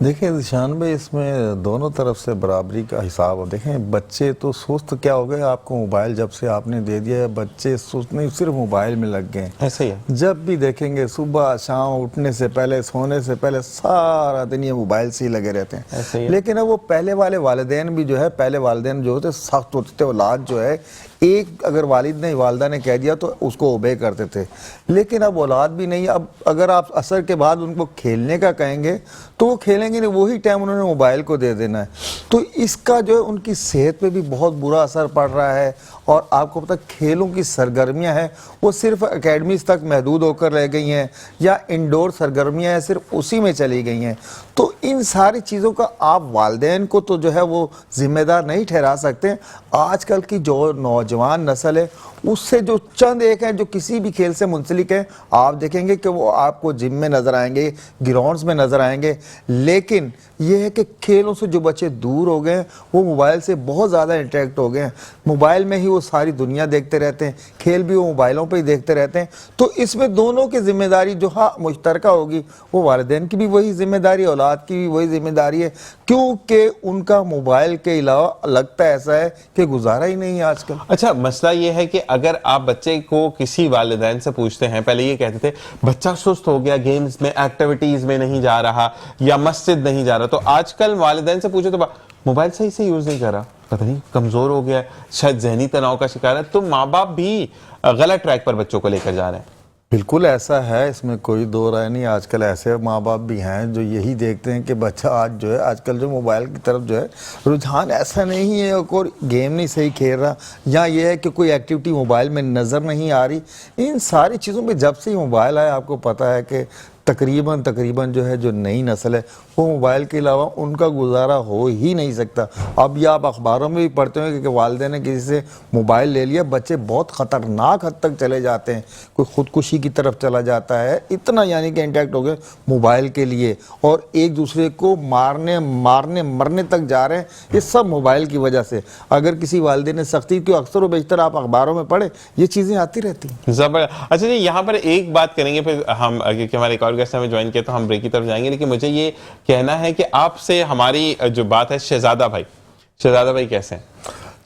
देखिए ज़ीशान भाई, इसमें दोनों तरफ से बराबरी का हिसाब हो। देखें बच्चे तो सुस्त क्या हो गए, आपको मोबाइल जब से आपने दे दिया है, बच्चे सुस्त नहीं सिर्फ मोबाइल में लग गए। ऐसे ही है, जब भी देखेंगे सुबह शाम उठने से पहले सोने से पहले सारा दिन ये मोबाइल से ही लगे रहते हैं। लेकिन अब वो पहले वाले वालिदैन भी जो है, पहले वालिदैन जो होते सख्त होते थे, औलाद जो है एक अगर वालिद ने वालदा ने कह दिया तो उसको ओबे करते थे। लेकिन अब औलाद भी नहीं। अब अगर आप असर के बाद उनको खेलने का कहेंगे तो वो खेलेंगे नहीं, वही टाइम उन्होंने मोबाइल को दे देना है। तो इसका जो है उनकी सेहत पे भी बहुत बुरा असर पड़ रहा है। और आपको पता खेलों की सरगर्मियां हैं वो सिर्फ एकेडमीज तक महदूद होकर रह गई हैं, या इंडोर सरगर्मियां हैं सिर्फ उसी में चली गई हैं। तो इन सारी चीज़ों का आप वालिदैन को तो जो है वो जिम्मेदार नहीं ठहरा सकते। आजकल की जो नौजवान नस्ल है उससे जो चंद एक हैं जो किसी भी खेल से मुंसलिक है, आप देखेंगे कि वो आपको जिम में नजर आएंगे, ग्राउंड्स में नजर आएंगे। लेकिन ये है कि खेलों से जो बच्चे दूर हो गए हैं वो मोबाइल से बहुत ज़्यादा इंटरेक्ट हो गए हैं। मोबाइल में ही वो सारी दुनिया देखते रहते हैं, खेल भी वो मोबाइलों पे ही देखते रहते हैं। तो इसमें दोनों की जिम्मेदारी जो हाँ मुश्तरका होगी, वो वालिदैन की भी वही जिम्मेदारी, औलाद की भी वही जिम्मेदारी है, क्योंकि उनका मोबाइल के अलावा लगता ऐसा है कि गुजारा ही नहीं है आजकल। अच्छा, मसला ये है कि अगर आप बच्चे को किसी वालिदैन से पूछते हैं, पहले ये कहते थे बच्चा सुस्त हो गया, गेम्स में एक्टिविटीज में नहीं जा रहा या मस्जिद नहीं जा रहा, तो आजकल वालिदैन से पूछो तो मोबाइल सही से यूज नहीं कर रहा, पता नहीं कमजोर हो गया है, शायद जहनी तनाव का शिकार है। तो माँ बाप भी गलत ट्रैक पर बच्चों को लेकर जा रहे हैं। बिल्कुल ऐसा है, इसमें कोई दो राय नहीं। आजकल ऐसे माँ बाप भी हैं जो यही देखते हैं कि बच्चा आज जो है आजकल जो मोबाइल की तरफ जो है रुझान ऐसा नहीं है, और गेम नहीं सही खेल रहा, या ये है कि कोई एक्टिविटी मोबाइल में नज़र नहीं आ रही। इन सारी चीज़ों में जब से ही मोबाइल आया, आपको पता है कि तकरीबन जो है जो नई नस्ल है वो मोबाइल के अलावा उनका गुजारा हो ही नहीं सकता। अब ये आप अखबारों में भी पढ़ते हो कि वालिदैन ने किसी से मोबाइल ले लिया, बच्चे बहुत ख़तरनाक हद तक चले जाते हैं, कोई ख़ुदकुशी की तरफ चला जाता है, इतना यानी कि इंटैक्ट हो गए मोबाइल के लिए, और एक दूसरे को मारने मरने तक जा रहे हैं, ये सब मोबाइल की वजह से। अगर किसी वालिदैन ने सख्ती की, अक्सर व बेशतर आप अखबारों में पढ़े, ये चीज़ें आती रहती हैं। जबरदस्त। अच्छा जी, यहाँ पर एक बात करेंगे, फिर हम क्योंकि हमारे एक और गेस्ट हमें ज्वाइन किया तो हम ब्रेक की तरफ जाएंगे, लेकिन मुझे ये कहना है कि आपसे हमारी जो बात है, शहजादा भाई कैसे हैं?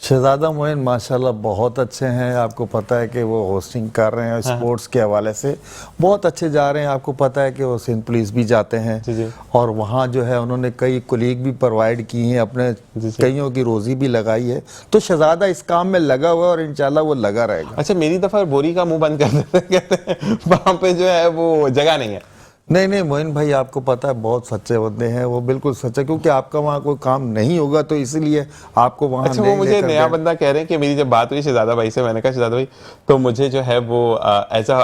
शहजादा मोइन माशाल्लाह बहुत अच्छे हैं। आपको पता है कि वो होस्टिंग कर रहे हैं, स्पोर्ट्स के हवाले से बहुत अच्छे जा रहे हैं। आपको पता है कि वो सिंध पुलिस भी जाते हैं, जी। और वहाँ जो है उन्होंने कई कोलीग भी प्रोवाइड की हैं, अपने कईयों की रोज़ी भी लगाई है। तो शहजादा इस काम में लगा हुआ है और इंशाल्लाह वो लगा रहेगा। अच्छा, मेरी दफा बोरी का मुंह बंद कर देते हैं, कहते हैं वहां पे जो है वो जगह नहीं है। नहीं मोइन भाई, आपको पता है बहुत सच्चे बंदे हैं, वो बिल्कुल सच्चे, क्योंकि आपका वहाँ कोई काम नहीं होगा तो इसलिए आपको वहाँ अच्छा, वो मुझे नया बंदा कह रहे हैं कि मेरी जब बात हुई शहजादा भाई से, मैंने कहा शहजादा भाई तो मुझे जो है वो एज अ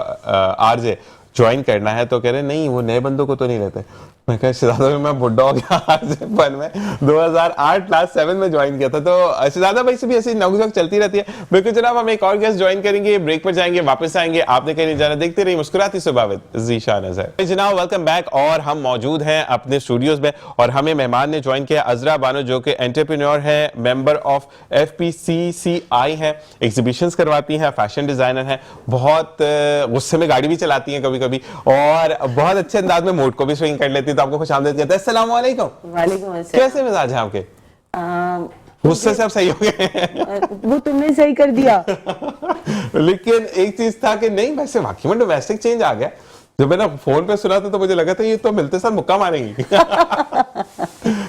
आरजे ज्वाइन करना है, तो कह रहे नहीं वो नए बंदों को तो नहीं लेते। मैं कहा शहजादा भाई मैं बुढ़ा हो गया आरजेपन में, 2008 क्लास 7 में ज्वाइन किया था। तो शहजादा भाई से भी ऐसी नौकझोंक चलती रहती है। बिल्कुल जनाब, हम एक और गेस्ट ज्वाइन करेंगे, ब्रेक पर जाएंगे, वापस आएंगे, आपने कहीं नहीं जाना, देखते रहिए मुस्कुराती सुबह विद ज़ीशान अज़हर। जनाब वेलकम बैक, और हम मौजूद हैं अपने स्टूडियोज में, और हमें मेहमान ने ज्वाइन किया अजरा बानो, जो कि एंटरप्रेन्योर है, मेंबर ऑफ FPCCI है, एग्जीबिशंस करवाती हैं, फैशन डिजाइनर है, बहुत गुस्से में गाड़ी भी चलाती हैं कभी कभी, और बहुत अच्छे अंदाज में मूड को भी स्विंग कर लेती है। तो आपको खुशामदीद कहते हैं। अस्सलाम वालेकुम। वालेकुम अस्सलाम। कैसे मिजाज है आपके? गुस्से से अब सही हो गए? वो तुमने सही कर दिया। लेकिन एक चीज था कि नहीं, वैसे वाकई में डोमेस्टिक चेंज आ गया। जब मैंने फोन पे सुना था तो मुझे लगा था ये तो मिलते साथ मुक्का मारेंगी।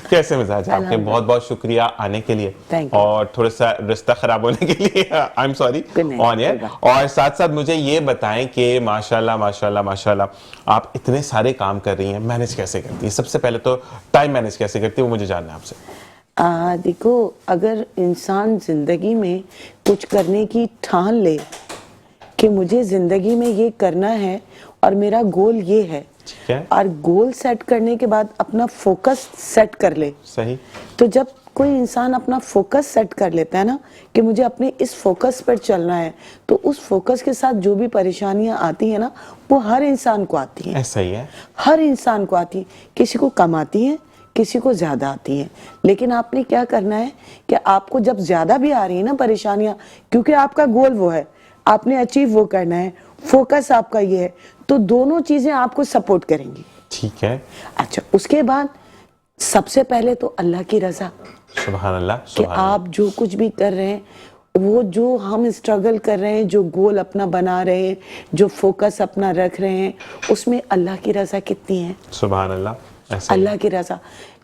कैसे मिजाज है आपके? बहुत बहुत शुक्रिया आने के लिए, और थोड़ा सा रिश्ता खराब होने के लिए I am sorry on air. और साथ साथ मुझे ये बताएं कि माशाल्लाह माशाल्लाह माशाल्लाह आप इतने सारे काम कर रही हैं, मैनेज कैसे करती हैं? सबसे पहले तो टाइम मैनेज कैसे करती है, वो मुझे जानना है आपसे। देखो, अगर इंसान जिंदगी में कुछ करने की ठान ले कि मुझे जिंदगी में ये करना है और मेरा गोल ये है, और गोल सेट करने के बाद अपना फोकस सेट कर ले, सही। तो जब कोई इंसान अपना फोकस सेट कर लेता है ना कि मुझे अपने इस फोकस पर चलना है, तो उस फोकस के साथ जो भी परेशानियां आती है ना, वो हर इंसान को आती हैं। ऐसा ही है, हर इंसान को आती है, किसी को कम आती है, किसी को ज्यादा आती है। लेकिन आपने क्या करना है कि आपको जब ज्यादा भी आ रही है ना परेशानियां, क्योंकि आपका गोल वो है, आपने अचीव वो करना है, फोकस आपका ये है, तो दोनों चीजें आपको सपोर्ट करेंगी। ठीक है। अच्छा, उसके बाद सबसे पहले तो अल्लाह की रजा, सुभान अल्लाह, कि आप जो कुछ भी कर रहे हैं, वो जो हम स्ट्रगल कर रहे हैं, जो गोल अपना बना रहे हैं, जो फोकस अपना रख रहे हैं, उसमें अल्लाह की रजा कितनी है? सुभान अल्लाह, अल्लाह की रजा।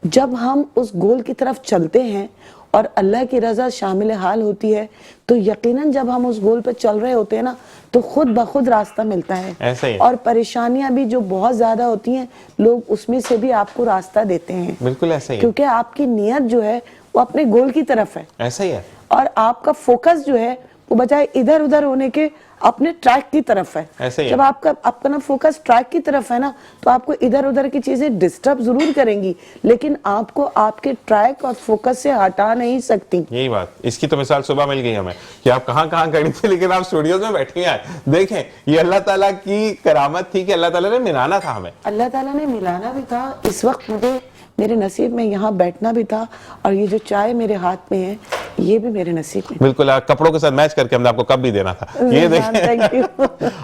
जब हम उस गोल की तरफ चलते हैं और अल्लाह की रजा शामिल हाल होती है, तो यकीनन जब हम उस गोल पर चल रहे होते हैं ना, तो खुद ब खुद रास्ता मिलता है। ऐसा ही है। और परेशानियां भी जो बहुत ज्यादा होती हैं, लोग उसमें से भी आपको रास्ता देते हैं। बिल्कुल ऐसा ही है, क्योंकि आपकी नियत जो है वो अपने गोल की तरफ है। ऐसा ही है। और आपका फोकस जो है वो बजाय इधर उधर होने के अपने ट्रैक की तरफ है। ऐसे ही जब आपका ना फोकस ट्रैक की तरफ है ना, तो आपको इधर उधर की चीजें डिस्टर्ब जरूर करेंगी, लेकिन आपको आपके ट्रैक और फोकस से हटा नहीं सकती। यही बात, इसकी तो मिसाल सुबह मिल गई हमें कि आप कहां कहां खड़ी थी, लेकिन आप स्टूडियोज में बैठे हैं। देखें, ये अल्लाह ताला की करामत थी कि अल्लाह ताला ने मिलाना था हमें। अल्लाह ताला ने मिलाना भी था। इस वक्त मुझे मेरे नसीब में यहाँ बैठना भी था, और ये जो चाय मेरे हाथ में है ये भी मेरे नसीब में। बिल्कुल, कपड़ों के साथ मैच करके हमने आपको कब भी देना था। ये देखिए। Thank you.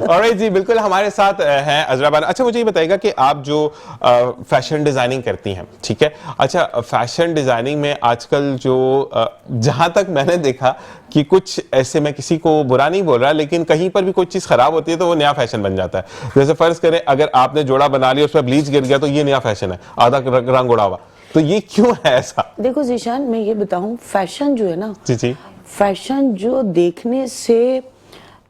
ऑलराइट जी, बिल्कुल हमारे साथ हैं अजरा बानो। अच्छा, मुझे ये बताइएगा कि आप जो फैशन डिजाइनिंग करती हैं, ठीक है, अच्छा फैशन डिजाइनिंग में आजकल जो जहां तक मैंने देखा कि कुछ ऐसे, मैं किसी को बुरा नहीं बोल रहा, लेकिन कहीं पर भी कोई चीज खराब होती है तो वो नया फैशन बन जाता है। जैसे फर्ज करें अगर आपने जोड़ा बना लिया, उसमें ब्लीच गिर गया तो ये नया फैशन है, आधा रंग उड़ा हुआ। तो ये क्यों है ऐसा? देखो जीशान, मैं ये बताऊं, फैशन जो है ना, जी जी, फैशन जो देखने से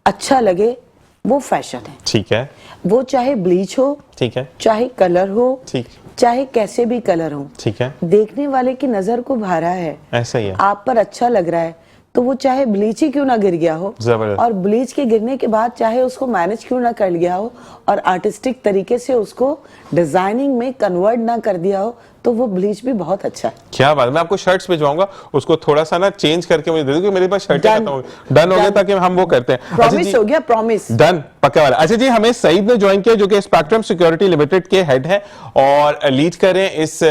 अच्छा लगे वो फैशन है। ठीक है, वो चाहे ब्लीच हो, ठीक है, चाहे कलर हो, ठीक, चाहे कैसे भी कलर हो, ठीक है, देखने वाले की नजर को भारा है। ऐसा ही है। आप पर अच्छा लग रहा है तो वो चाहे ब्लीच ही क्यों ना गिर गया हो, जबरदस्त। और ब्लीच के गिरने के बाद चाहे उसको मैनेज क्यों ना कर लिया हो, और आर्टिस्टिक तरीके से उसको डिजाइनिंग में कन्वर्ट ना कर दिया हो, तो वो ब्लीच भी बहुत अच्छा है। क्या बात है। मैं आपको शर्ट्स भिजवाऊंगा, उसको थोड़ा सा ना चेंज करके मुझे दे दो, मेरे पास शर्टें Done. खत्म हो गई। डन हो गया, ताकि हम वो करते हैं। अच्छा प्रॉमिस जी, हो गया, प्रॉमिस। डन, पक्का वाला। अच्छा जी, हमें सईद ने ज्वाइन किया, जो कि स्पेक्ट्रम सिक्योरिटी लिमिटेड के हेड है और लीड कर रहे हैं इस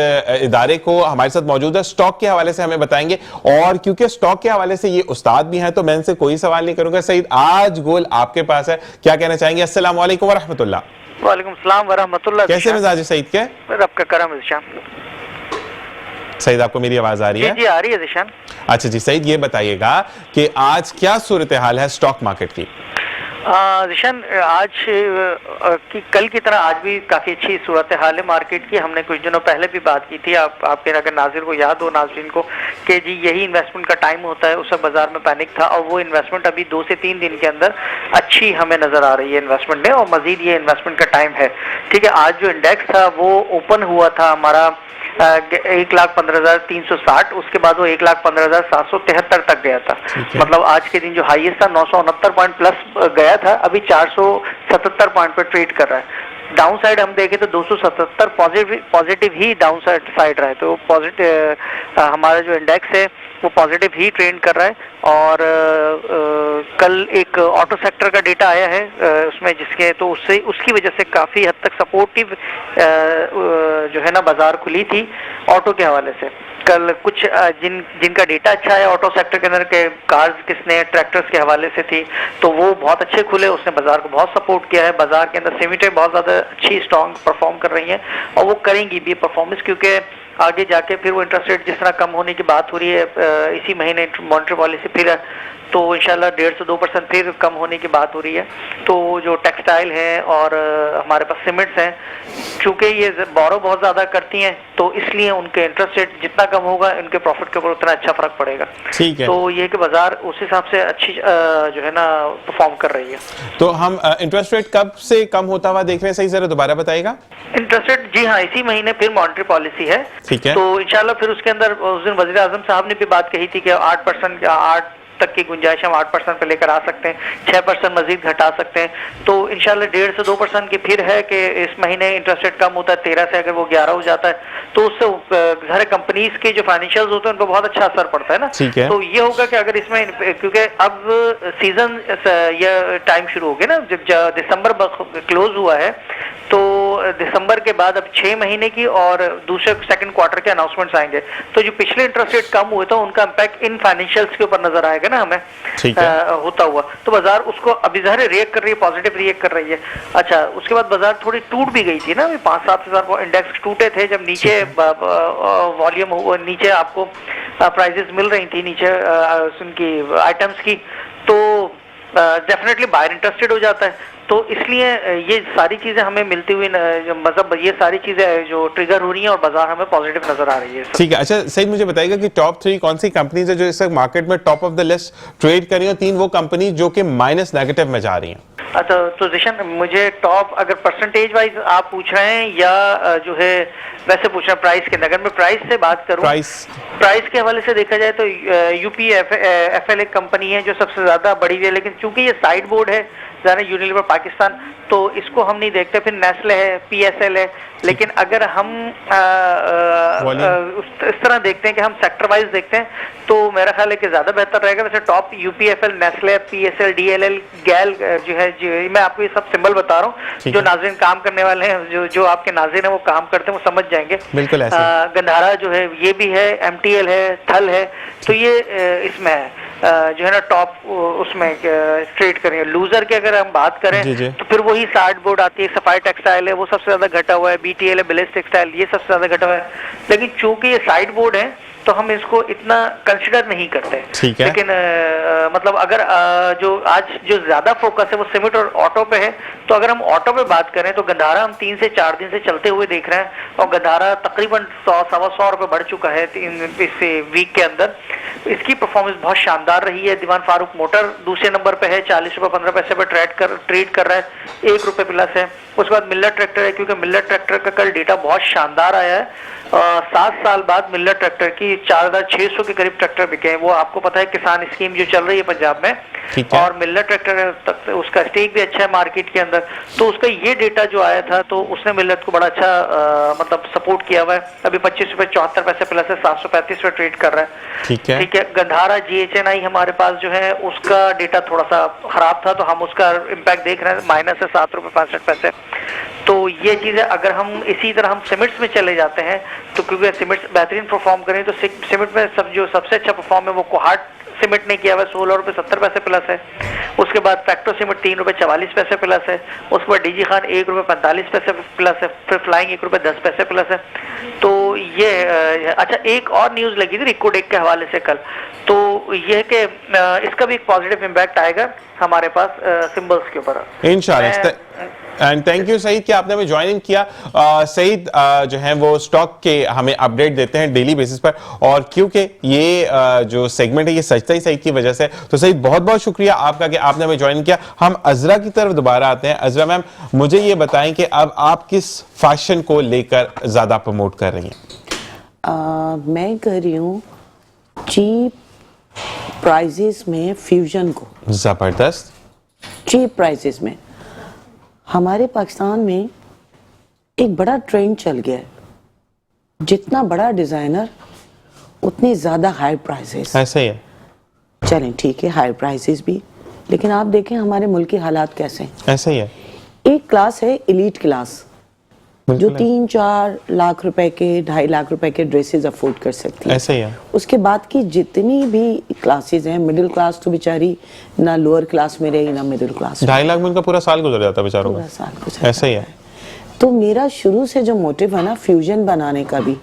इदारे को। हमारे साथ मौजूद है, स्टॉक के हवाले से हमें बताएंगे, और क्योंकि स्टॉक के हवाले से ये उस्ताद भी हैं तो मैं इनसे कोई सवाल नहीं करूंगा। सईद, आज गोल आपके पास है, क्या कहना चाहेंगे? अस्सलाम वालेकुम व रहमतुल्लाह। वालेकुम सलाम व रहमतुल्लाह। कैसे मिजाज है सईद के? रब का करम है ज़िशान। सईद, आपको मेरी आवाज आ रही है? जी आ रही है ज़िशान। अच्छा जी, सईद ये बताइएगा कि आज क्या सूरत हाल है स्टॉक मार्केट की? ज़िशान, आज की कल की तरह आज भी काफ़ी अच्छी सूरत हाल है मार्केट की। हमने कुछ दिनों पहले भी बात की थी, आपके अगर नाज़िर को याद हो, नाज़रीन को, कि जी यही इन्वेस्टमेंट का टाइम होता है। उस वक्त बाजार में पैनिक था, और वो इन्वेस्टमेंट अभी 2 से 3 दिन के अंदर अच्छी हमें नज़र आ रही है इन्वेस्टमेंट में, और मज़ीद ये इन्वेस्टमेंट का टाइम है। ठीक है, आज जो इंडेक्स था वो ओपन हुआ था हमारा 1,15,360, उसके बाद वो 1,15,773 तक गया था। मतलब आज के दिन जो हाईएस्ट था 969 पॉइंट प्लस गया था, अभी 477 पॉइंट पर ट्रेड कर रहा है। डाउन साइड हम देखें तो 277 पॉजिटिव ही डाउन साइड रहा है। तो पॉजिटिव हमारा जो इंडेक्स है वो पॉजिटिव ही ट्रेंड कर रहा है। और कल एक ऑटो सेक्टर का डेटा आया है उसमें, जिसके तो उसकी वजह से काफ़ी हद तक सपोर्टिव जो है ना बाजार खुली थी ऑटो के हवाले से। कल कुछ जिनका डेटा अच्छा है ऑटो सेक्टर के अंदर के, कार्स किसने, ट्रैक्टर्स के हवाले से थी, तो वो बहुत अच्छे खुले, उसने बाजार को बहुत सपोर्ट किया है। बाजार के अंदर सेमीटेक बहुत ज़्यादा अच्छी स्ट्रॉन्ग परफॉर्म कर रही हैं, और वो करेंगी भी परफॉर्मेंस, क्योंकि आगे जाके फिर वो इंटरेस्ट रेट जिस तरह कम होने की बात हो रही है इसी महीने मॉनेटरी पॉलिसी फिर, तो इंशाल्लाह 1.5 से 2% फिर कम होने की बात हो रही है। तो जो टेक्सटाइल है और हमारे पास सीमेंट्स हैं, चूंकि ये बोरो बहुत ज़्यादा करती हैं, तो इसलिए उनके इंटरेस्ट रेट जितना कम होगा इनके प्रॉफिट के ऊपर उतना अच्छा फर्क पड़ेगा। ठीक है, तो ये कि बाजार उस हिसाब से अच्छी जो है ना परफॉर्म कर रही है। तो हम इंटरेस्ट रेट कब से कम होता हुआ देख रहे हैं? सही जरा दोबारा बताइएगा। इंटरेस्ट रेट, जी हाँ, इसी महीने फिर मॉनेटरी पॉलिसी है। ठीक है, तो इंशाल्लाह फिर उसके अंदर उस दिन वज़ीर आज़म साहब ने भी बात कही थी कि 8% 8 तक की गुंजाइश हम 8% पे लेकर आ सकते हैं, 6% मजीद घटा सकते हैं। तो इंशाल्लाह 1.5 से 2% की फिर है कि इस महीने इंटरेस्ट रेट कम होता है 13 से, अगर वो 11 हो जाता है तो उससे सारे कंपनीज के जो फाइनेंशियल्स होते हैं उनको बहुत अच्छा असर पड़ता है ना। ठीक है, तो ये होगा कि अगर इसमें, क्योंकि अब सीजन या टाइम शुरू हो गया ना, जब दिसंबर क्लोज हुआ है, तो दिसंबर के बाद अब 6 महीने की और दूसरे सेकंड क्वार्टर के अनाउंसमेंट्स आएंगे। तो जो पिछले इंटरेस्ट रेट कम हुए थे उनका इम्पैक्ट इन फाइनेंशियल्स के ऊपर नजर आएगा ना हमें होता हुआ। तो बाजार उसको अभी ज़ाहिर रिएक्ट कर रही है, पॉजिटिव रिएक्ट कर रही है। अच्छा, उसके बाद बाजार थोड़ी टूट भी गई थी ना, 5-7 हज़ार इंडेक्स टूटे थे जब नीचे वॉल्यूम नीचे आपको प्राइजेस मिल रही थी नीचे उनकी आइटम्स की, तो डेफिनेटली बायर इंटरेस्टेड हो जाता है। तो इसलिए ये सारी चीजें हमें मिलती हुई मतलब ये सारी चीजें जो ट्रिगर हो रही हैं और बाजार हमें पॉजिटिव नजर आ रही है। ठीक है, अच्छा सही मुझे बताइएगा कि टॉप 3 कौन सी कंपनीज है जो इस वक्त मार्केट में top of the list trade कर रही हैं, 3 वो कंपनी जो कि माइनस नेगेटिव में जा रही हैं। अच्छा, तो जिशन मुझे टॉप अगर परसेंटेज वाइज आप पूछ रहे हैं या जो है वैसे पूछ रहे हैं प्राइस के, अगर मैं प्राइस से बात करूं, प्राइस के हवाले से देखा जाए तो यूपीएफएल एक कंपनी है जो सबसे ज्यादा बढ़ी हुई है, लेकिन चूंकि ये साइड बोर्ड है यूनिलीवर पाकिस्तान, तो इसको हम नहीं देखते। फिर नेस्ले है, पीएसएल है, लेकिन अगर हम इस तरह देखते हैं कि हम सेक्टर वाइज देखते हैं तो मेरा ख्याल है कि ज्यादा बेहतर रहेगा। वैसे टॉप यूपीएफएल, नेस्ले, पीएसएल, डीएलएल, गैल जो है, मैं आपको ये सब सिंबल बता रहा हूँ, जो नाज़रीन काम करने वाले हैं, जो आपके नाज़रीन है वो काम करते हैं वो समझ जाएंगे। बिल्कुल ऐसे। गंधारा जो है ये भी है, एमटीएल है, थल है, तो ये इसमें है जो है ना टॉप उसमें ट्रेड करेंगे। लूजर की अगर हम बात करें तो फिर वही सार्ड बोर्ड आती है, सफाई टेक्सटाइल है, वो सबसे ज्यादा घटा हुआ है, बीटीएल है, बिलेस टेक्सटाइल, ये सबसे ज्यादा घटा हुआ है। लेकिन चूंकि ये साइड बोर्ड है तो हम इसको इतना कंसिडर नहीं करते। ठीक है। लेकिन मतलब अगर जो आज जो ज्यादा फोकस है वो सीमेंट और ऑटो पे है, तो अगर हम ऑटो पे बात करें तो गंधारा हम 3 से 4 दिन से चलते हुए देख रहे हैं, और गंधारा तकरीबन 100-125 रुपए बढ़ चुका है इस वीक के अंदर। इसकी परफॉर्मेंस बहुत शानदार रही है। दीवान फारूक मोटर दूसरे नंबर पे है, 40 रुपए 15 पैसे पे ट्रेड कर रहा है, 1 रुपए प्लस है। उसके बाद मिल्लर ट्रैक्टर है, क्योंकि मिल्लर ट्रैक्टर का कल डेटा बहुत शानदार आया है। 7 साल बाद मिल्लर ट्रैक्टर की 4600 के करीब ट्रैक्टर बिके हैं। वो आपको पता है किसान स्कीम जो चल रही है पंजाब में, और मिल्लर ट्रैक्टर उसका स्टेक भी अच्छा है मार्केट के अंदर, तो उसका ये डेटा जो आया था तो उसने मिल्लत को बड़ा अच्छा मतलब सपोर्ट किया हुआ है। अभी 25 रुपए 74 पैसे प्लस है, 735 पे ट्रेड कर रहा है। ठीक है। गंधारा जीएचएनआई हमारे पास जो है उसका डेटा थोड़ा सा खराब था, तो हम उसका इम्पैक्ट देख रहे हैं, माइनस है 7 रुपए 65 पैसे। तो ये चीजें अगर हम इसी तरह हम सीमेंट्स में चले जाते हैं तो क्योंकि सीमेंट्स बेहतरीन परफॉर्म करें, तो सीमेंट में जो सबसे अच्छा परफॉर्म है वो कोहाट सीमेंट ने किया हुआ 16 रुपए 70 पैसे प्लस है। उसके बाद फैक्टो सीमेंट 3 रुपए 44 पैसे प्लस है। उसके बाद डीजी खान 1 रुपए 45 पैसे प्लस है। फिर फ्लाइंग 1 रुपए 10 पैसे प्लस है। तो ये अच्छा, एक और न्यूज लगी थी रिकोडेक के हवाले से कल, तो ये है कि इसका भी एक पॉजिटिव इम्पैक्ट आएगा हमारे पास सिंबल्स के ऊपर इंशाल्लाह। एंड थैंक यू सईद कि आपने हमें ज्वाइन किया। सईद जो है वो स्टॉक के हमें अपडेट देते हैं डेली बेसिस पर, और क्योंकि ये जो सेगमेंट है ये सजता ही सईद की वजह से, तो सईद बहुत बहुत शुक्रिया आपका कि आपने हमें ज्वाइन किया। हम अजरा की तरफ दोबारा आते हैं। अजरा मैम, मुझे ये बताएं कि अब आप किस फैशन को लेकर ज्यादा प्रमोट कर रही हैं? मैं कर रही हूँ चीप प्राइजेस में फ्यूजन को। जबरदस्त। चीप प्राइजेस में हमारे पाकिस्तान में एक बड़ा ट्रेंड चल गया है, जितना बड़ा डिजाइनर उतनी ज्यादा हाई प्राइसेस। ऐसे ही है। चलें ठीक है, हाई प्राइसेस भी, लेकिन आप देखें हमारे मुल्क के हालात कैसे हैं। ऐसे ही है। एक क्लास है एलीट क्लास, जो 3-4 लाख रुपए के 2.5 लाख रुपए के ड्रेसेस अफोर्ड कर सकती है। ऐसे ही है। उसके बाद की जितनी भी क्लासेस हैं, मिडिल क्लास तो बेचारी ना लोअर क्लास में रही ना मिडिल क्लास। 2.5 लाख में उनका पूरा साल गुजर जाता है बेचारों पूरा का। साल गुजर ऐसे ही है। तो मेरा शुरू से जो मोटिव है ना फ्यूजन बनाने का भी,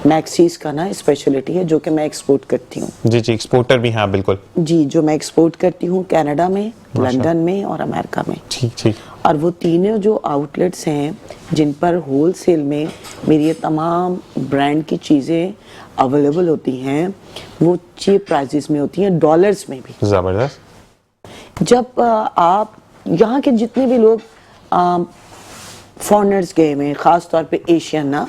मैक्सीज का ना स्पेशलिटी है जो कि मैं एक्सपोर्ट करती हूँ। जी जी, एक्सपोर्टर भी हैं बिल्कुल। जी, जो मैं एक्सपोर्ट करती हूँ कनाडा में, लंदन में और अमेरिका में। ठीक ठीक। और वो तीनों जो आउटलेट्स हैं जिन पर होलसेल में मेरी ये तमाम ब्रांड की चीज़ें अवेलेबल होती हैं, वो चीप प्राइसेस में होती हैं, डॉलर्स में भी। ज़बरदस्त। जब आप यहाँ के जितने भी लोग फॉरेनर्स गए हुए हैं, ख़ास तौर पे एशियन ना,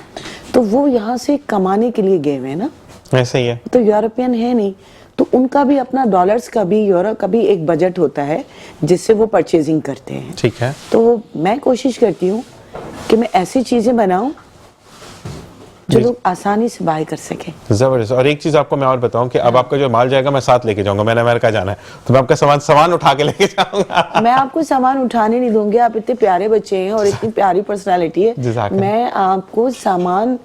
तो वो यहाँ से कमाने के लिए गए हुए हैं ना। ऐसे ही है। तो यूरोपियन है नहीं, तो उनका भी अपना डॉलर्स का भी, यूरो का भी एक बजट होता है जिससे वो परचेजिंग करते हैं। ठीक है। तो मैं कोशिश करती हूँ कि मैं ऐसी चीजें बनाऊं जो लोग आसानी से बाय कर सकें। जबरदस्त। और एक चीज आपको मैं और बताऊं कि अब आपका जो माल जाएगा मैं साथ लेके जाऊंगा, मैंने अमेरिका जाना है तो मैं आपका सामान उठा के लेके जाऊंगा। मैं आपको सामान उठाने नहीं दूंगी, आप इतने प्यारे बच्चे हैं और इतनी प्यारी पर्सनालिटी है, मैं आपको सामान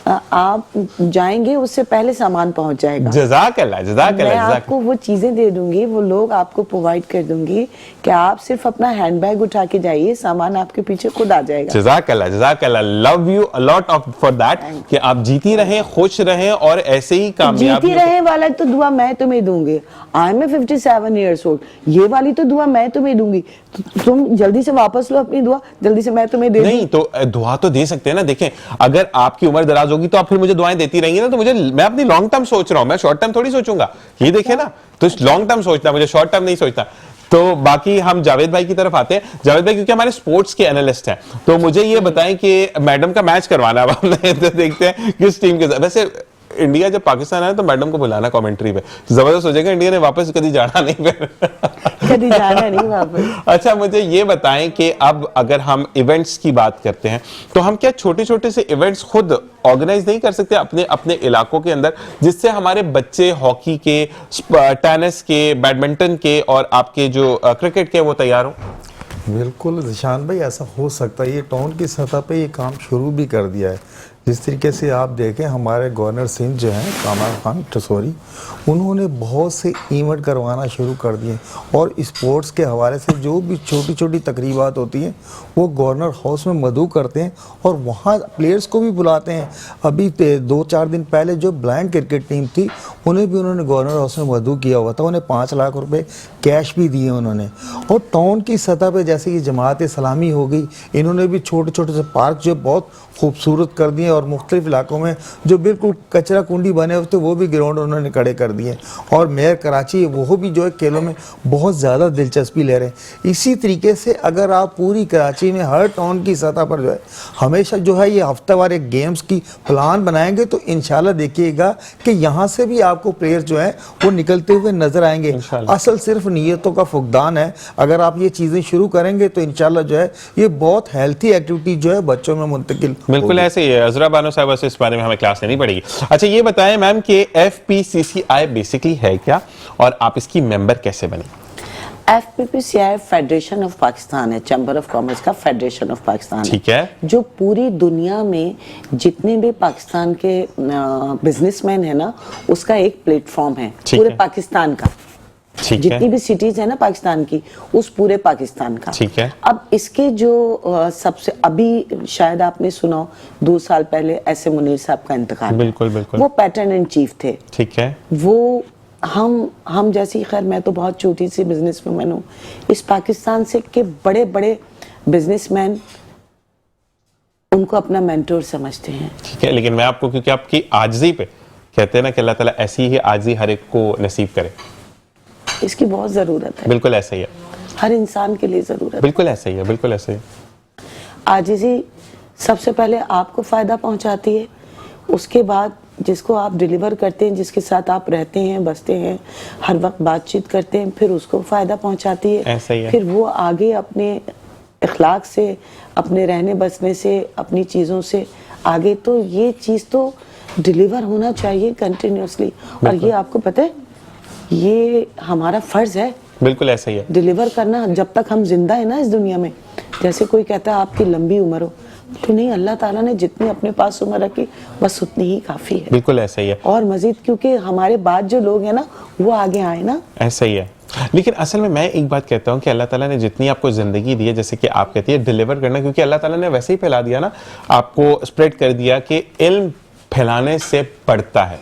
आप जाएंगे उससे पहले सामान पहुंच जाएगा। जज़ाकल्लाह मैं जज़ाकल्लाह आपको वो चीजें दे दूंगी, वो लोग आपको प्रोवाइड कर दूंगी कि आप सिर्फ अपना हैंडबैग उठा के जाइए, सामान आपके पीछे खुद आ जाएगा। जज़ाकल्लाह love you a lot of for that कि आप जीती रहें, खुश रहें और ऐसे ही कामयाबी जीती रहे वाला तो दुआ मैं तुम्हें दूंगी। आई एम 57 ईयर्स ओल्ड, ये वाली तो दुआ मैं तुम्हें दूंगी। तुम जल्दी से वापस लो अपनी दुआ, जल्दी से मैं तुम्हें दे दूं। नहीं तो दुआ तो दे सकते हैं ना। देखें, अगर आपकी उम्र दराज होगी तो आप फिर मुझे दुआएं देती रहेंगी ना, तो मैं अपनी लॉन्ग टर्म सोच रहा हूं, मैं शॉर्ट टर्म थोड़ी सोचूंगा। ये देखे ना, तो लॉन्ग टर्म सोचना, मुझे शॉर्ट टर्म नहीं सोचना। तो बाकी हम जावेद भाई की तरफ आते हैं। जावेद भाई क्योंकि हमारे स्पोर्ट्स के एनालिस्ट हैं, तो मुझे ये बताएं कि मैडम का मैच करवाना है हमने, तो देखते हैं किस टीम के। वैसे इंडिया जब पाकिस्तान आया तो मैडम को बुलाना कमेंट्री पे, जबरदस्त हो जाएगा। इंडिया ने वापस कभी जाना नहीं फिर कभी जाना नहीं वापस। अच्छा, मुझे ये बताएं कि अब अगर हम इवेंट्स की बात करते हैं तो हम क्या छोटे छोटे से इवेंट्स खुद ऑर्गेनाइज नहीं कर सकते अपने अपने इलाकों के अंदर, जिससे हमारे बच्चे हॉकी के, टेनिस के, बैडमिंटन के और आपके जो क्रिकेट के वो तैयार हो? बिल्कुल ज़ीशान भाई, ऐसा हो सकता है। ये टाउन की सतह पे ये काम शुरू भी कर दिया है। जिस तरीके से आप देखें, हमारे गवर्नर सिंह जो हैं, कामरान खान टसोरी, उन्होंने बहुत से इवेंट करवाना शुरू कर दिए और स्पोर्ट्स के हवाले से जो भी छोटी छोटी तकरीबात होती हैं वो गवर्नर हाउस में मधु करते हैं और वहाँ प्लेयर्स को भी बुलाते हैं। अभी 2-4 दिन पहले जो ब्लाइंड क्रिकेट टीम थी, उन्हें भी उन्होंने गवर्नर हाउस में मधु किया हुआ था, उन्हें 5 लाख रुपए कैश भी दिए उन्होंने। और टाउन की सतह पे जैसे कि जमात इस्लामी हो गई, इन्होंने भी छोटे छोटे से पार्क जो बहुत खूबसूरत कर दिए और मुख्तलिफ इलाकों में जो बिल्कुल कचरा कुंडी बने हुए थे वो भी ग्राउंड उन्होंने खड़े कर दिए। और मेयर कराची वो भी जो है खेलों में बहुत ज़्यादा दिलचस्पी ले रहे हैं। इसी तरीके से अगर आप पूरी कराची में हर टाउन की सतह पर जो है हमेशा जो है ये हफ्तावार एक गेम्स की प्लान बनाएंगे तो इंशाल्लाह देखिएगा कि यहाँ से भी आपको प्लेयर जो है वो निकलते हुए नजर आएंगे। असल सिर्फ नीयतों का फुकदान है। अगर आप ये चीज़ें शुरू करेंगे तो इंशाल्लाह जो है ये बहुत हेल्थी एक्टिविटी जो है बच्चों में मुंतकिल। बिल्कुल ऐसे ही है। अजरा बानो साहब से इस बारे में हमें क्लास लेनी पड़ेगी। अच्छा, ये बताएं मैम कि FPCCI बेसिकली है क्या और आप इसकी मेंबर कैसे बने? FPCCI फेडरेशन ऑफ पाकिस्तान है, चैम्बर ऑफ कॉमर्स का फेडरेशन ऑफ पाकिस्तान ठीक है, जो पूरी दुनिया में जितने भी पाकिस्तान के बिजनेसमैन है ना, उसका एक प्लेटफॉर्म है पूरे पाकिस्तान का। जितनी भी सिटीज है ना पाकिस्तान की, उस पूरे पाकिस्तान का। ठीक है। अब इसके जो सबसे अभी शायद आपने सुना 2 साल पहले ऐसे मुनीर साहब का इंतकाल। बिल्कुल बिल्कुल। वो पैटर्न इन चीफ थे। ठीक है। वो हम जैसी, खैर मैं तो बहुत छोटी सी बिजनेसमैन हूँ, इस पाकिस्तान से के बड़े बड़े बिजनेसमैन उनको अपना मेंटोर समझते हैं। ठीक है, लेकिन मैं आपको, क्योंकि आपकी आजिज़ी पे कहते हैं ना कि अल्लाह ताला ऐसी ही आजिज़ी हर एक को नसीब करे, इसकी बहुत जरूरत है। बिल्कुल ऐसा ही है, हर इंसान के लिए जरूरत है। बिल्कुल ऐसा ही है, बिल्कुल ऐसा ही। आजिज़ी सबसे पहले आपको फायदा पहुंचाती है, उसके बाद जिसको आप डिलीवर करते हैं, जिसके साथ आप रहते हैं, बसते हैं, हर वक्त बातचीत करते हैं, फिर उसको फायदा पहुंचाती है। ऐसा ही है। फिर वो आगे अपने इखलाक से, अपने रहने बसने से, अपनी चीज़ों से आगे, तो ये चीज़ तो डिलीवर होना चाहिए कंटिन्यूसली। और ये आपको पता है, ये हमारा फर्ज है। बिल्कुल ऐसा ही है, डिलीवर करना। जब तक हम जिंदा है ना इस दुनिया में, जैसे कोई कहता है आपकी लंबी उम्र हो, तो नहीं, अल्लाह ताला ने जितनी अपने पास उम्र रखी बस उतनी ही काफी है। बिल्कुल ऐसा ही है। और मजीद, क्योंकि हमारे बाद जो लोग हैं ना वो आगे आए ना। ऐसा ही है। लेकिन असल में मैं एक बात कहता हूँ कि अल्लाह ताला ने जितनी आपको ज़िंदगी दी है, जैसे कि आप कहती है डिलीवर करना, क्योंकि अल्लाह ताला ने वैसे ही फैला दिया ना, आपको स्प्रेड कर दिया कि इल्म फैलाने से पड़ता है।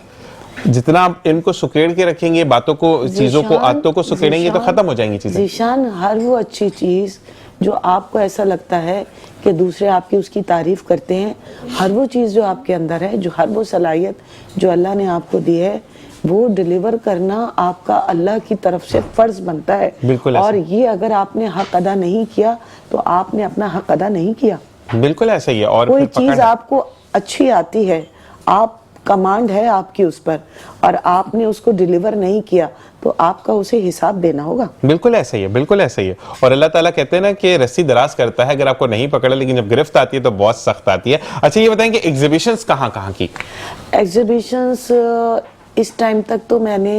जितना आप इनको सुकेड़ के रखेंगे, बातों को, चीज़ों को, आदतों को सुकेड़ेंगे तो ख़त्म हो जाएंगी चीज़ें। ज़ीशान, हर वो अच्छी चीज़ जो आपको ऐसा लगता है कि दूसरे आपकी उसकी तारीफ़ करते हैं, हर वो चीज़ जो आपके अंदर है, जो हर वो सलाहियत जो अल्लाह ने आपको दी है, वो डिलीवर करना आपका अल्लाह की तरफ से फ़र्ज बनता है। बिल्कुल। और ये अगर आपने हक अदा नहीं किया तो आपने अपना हक अदा नहीं किया। बिल्कुल ऐसा ही है। और कोई चीज़ आपको अच्छी आती है, आप कमांड है आपकी उस पर, और आपने उसको डिलीवर नहीं किया तो आपका उसे हिसाब देना होगा। बिल्कुल ऐसा ही है, बिल्कुल ऐसा ही है। और अल्लाह ताला कहते हैं ना कि रस्सी दराज करता है अगर आपको नहीं पकड़ा, लेकिन जब गिरफ्त आती है तो बहुत सख्त आती है। अच्छा, ये बताएं कि एग्जीबिशंस कहाँ की? एग्जीबिशंस इस टाइम तक तो मैंने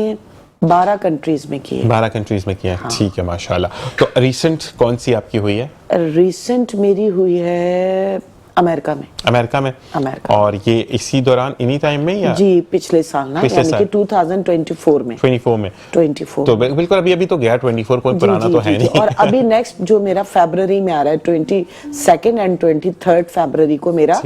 12 कंट्रीज में किए। 12 कंट्रीज में किया है। ठीक है, माशाल्लाह। तो रिसेंट कौन सी आपकी हुई है? रिसेंट मेरी हुई है अमेरिका में। अमेरिका में? अमेरिका। और ये इसी दौरान इन्हीं टाइम में या? जी, पिछले साल ना, पिछले यानी साल। कि 2024 में। 24 में? 24 तो बिल्कुल अभी तो गया 24, कोई पुराना तो है नहीं। और अभी नेक्स्ट जो मेरा फरवरी में आ रहा है 22 एंड 23 फरवरी को मेरा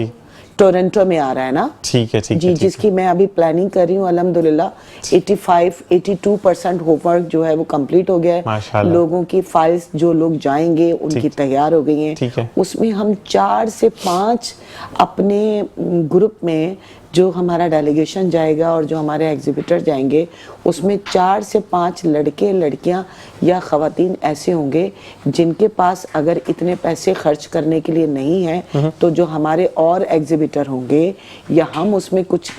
टोरंटो में आ रहा है ना। ठीक है, ठीक जी, है। जिसकी मैं अभी प्लानिंग कर रही हूँ अल्हम्दुलिल्लाह। 82% होमवर्क जो है वो कंप्लीट हो गया है। माशाल्लाह। लोगों की फाइल्स जो लोग जाएंगे उनकी तैयार हो गई ठीक हैं। है। उसमें हम 4 से 5 अपने ग्रुप में जो हमारा डेलीगेशन जाएगा और जो हमारे एग्जीबिटर जाएंगे, उसमें 4 से 5 लड़के लड़कियां या ख़वातीन ऐसे होंगे जिनके पास अगर इतने पैसे खर्च करने के लिए नहीं है, तो जो हमारे और एग्जीबिटर होंगे या हम उसमें कुछ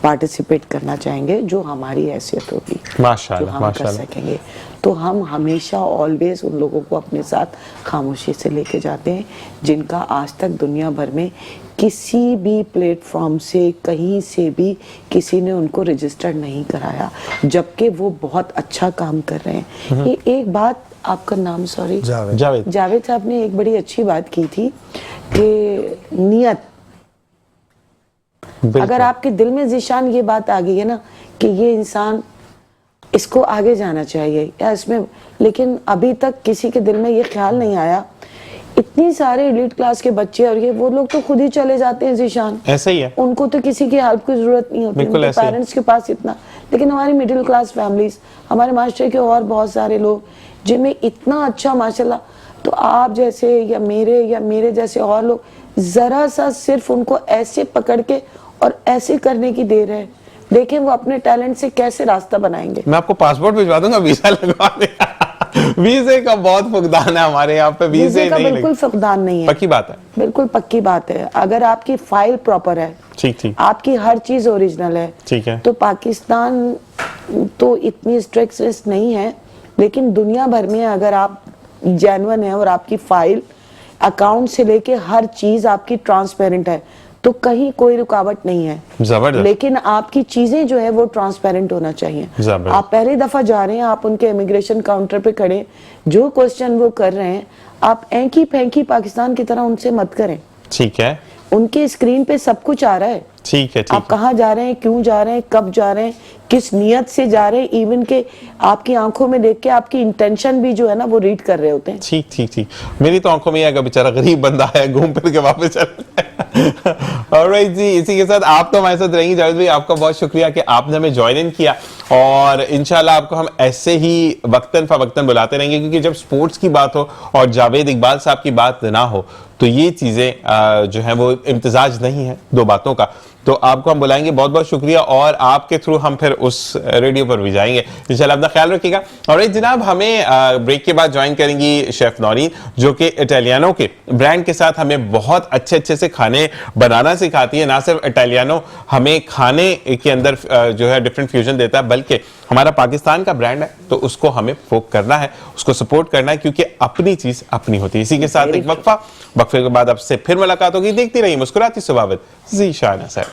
पार्टिसिपेट करना चाहेंगे जो हमारी हैसियत होगी, जो माशाल्लाह, हम कर माशाल्लाह। सकेंगे। तो हम हमेशा ऑलवेज उन लोगों को अपने साथ खामोशी से लेके जाते हैं जिनका आज तक दुनिया भर में किसी भी प्लेटफॉर्म से कहीं से भी किसी ने उनको रजिस्टर नहीं कराया, जबकि वो बहुत अच्छा काम कर रहे हैं। ये एक बात, आपका नाम सॉरी? जावेद। जावेद साहब ने एक बड़ी अच्छी बात की थी कि नियत, अगर आपके दिल में ज़ीशान ये बात आ गई है ना कि ये इंसान इसको आगे जाना चाहिए या इसमें, लेकिन अभी तक किसी के दिल में ये ख्याल नहीं आया। इतनी सारे एलीट क्लास के बच्चे और ये वो लोग तो खुद ही चले जाते हैं ज़ीशान, ऐसा ही है। उनको तो किसी की हेल्प की जरूरत नहीं होती, बिल्कुल उनके ऐसे ही। पेरेंट्स के पास इतना। लेकिन हमारी मिडिल क्लास फैमिलीज, हमारे मास्टर के और बहुत सारे लोग जिनमें इतना अच्छा माशाल्लाह, तो आप जैसे या मेरे जैसे और लोग जरा सा सिर्फ उनको ऐसे पकड़ के और ऐसे करने की देर है, देखें वो अपने टैलेंट से कैसे रास्ता बनाएंगे। मैं आपको पासपोर्ट भिजवा दूंगा, वीजा लगवा देगा। वीजे का बहुत फुकदान है हमारे यहाँ पे, वीजे का नहीं बिल्कुल फुकदान नहीं है, पक्की बात है। बिल्कुल पक्की बात है। अगर आपकी फाइल प्रॉपर है, ठीक ठीक आपकी हर चीज ओरिजिनल है, ठीक है। तो पाकिस्तान तो इतनी स्ट्रिक्टनेस नहीं है, लेकिन दुनिया भर में अगर आप जेन्युइन है और आपकी फाइल अकाउंट से लेके हर चीज आपकी ट्रांसपेरेंट है, तो कहीं कोई रुकावट नहीं है। जबरदस्त। लेकिन आपकी चीजें जो है वो ट्रांसपेरेंट होना चाहिए। जबरदस्त। आप पहली दफा जा रहे हैं, आप उनके इमिग्रेशन काउंटर पे खड़े, जो क्वेश्चन वो कर रहे हैं आप एंकी फेंकी पाकिस्तान की तरह उनसे मत करें। ठीक है, उनके स्क्रीन पे सब कुछ आ रहा है। ठीक है, ठीक आप कहाँ जा रहे हैं, क्यों जा रहे हैं, कब जा रहे हैं, किस नियत से जा रहे हैं, इवन के आपकी आंखों में देख के आपकी इंटेंशन भी जो है ना वो रीड कर रहे होते हैं। ठीक ठीक ठीक। मेरी तो आंखों में ये आएगा बेचारा गरीब बंदा है, घूम फिर के वापस चल। ऑलराइट जी, इसी के साथ आप तो हमारे साथ रहेंगे। जावेद भाई, आपका बहुत शुक्रिया कि आपने हमें ज्वाइन इन किया, और इंशाल्लाह आपको हम ऐसे ही वक्तन फवक्तन बुलाते रहेंगे, क्योंकि जब स्पोर्ट्स की बात हो और जावेद इकबाल साहब की बात ना हो तो ये चीजें जो है वो इम्तिजाज नहीं है दो बातों का। तो आपको हम बुलाएंगे, बहुत बहुत शुक्रिया, और आपके थ्रू हम फिर उस रेडियो पर भी जाएंगे इंशाल्लाह। अपना ख्याल रखिएगा। और जनाब, हमें ब्रेक के बाद ज्वाइन करेंगी शेफ नौरीन, जो कि इटालियानो के ब्रांड के साथ हमें बहुत अच्छे अच्छे से खाने बनाना सिखाती है। ना सिर्फ इटालियानो हमें खाने के अंदर जो है डिफरेंट फ्यूजन देता है, बल्कि हमारा पाकिस्तान का ब्रांड है तो उसको हमें फोक करना है, उसको सपोर्ट करना है, क्योंकि अपनी चीज अपनी होती है। इसी के साथ एक वक्फे के बाद आपसे फिर मुलाकात होगी। देखती रहिए मुस्कुराती सुबह विद ज़ीशान असर।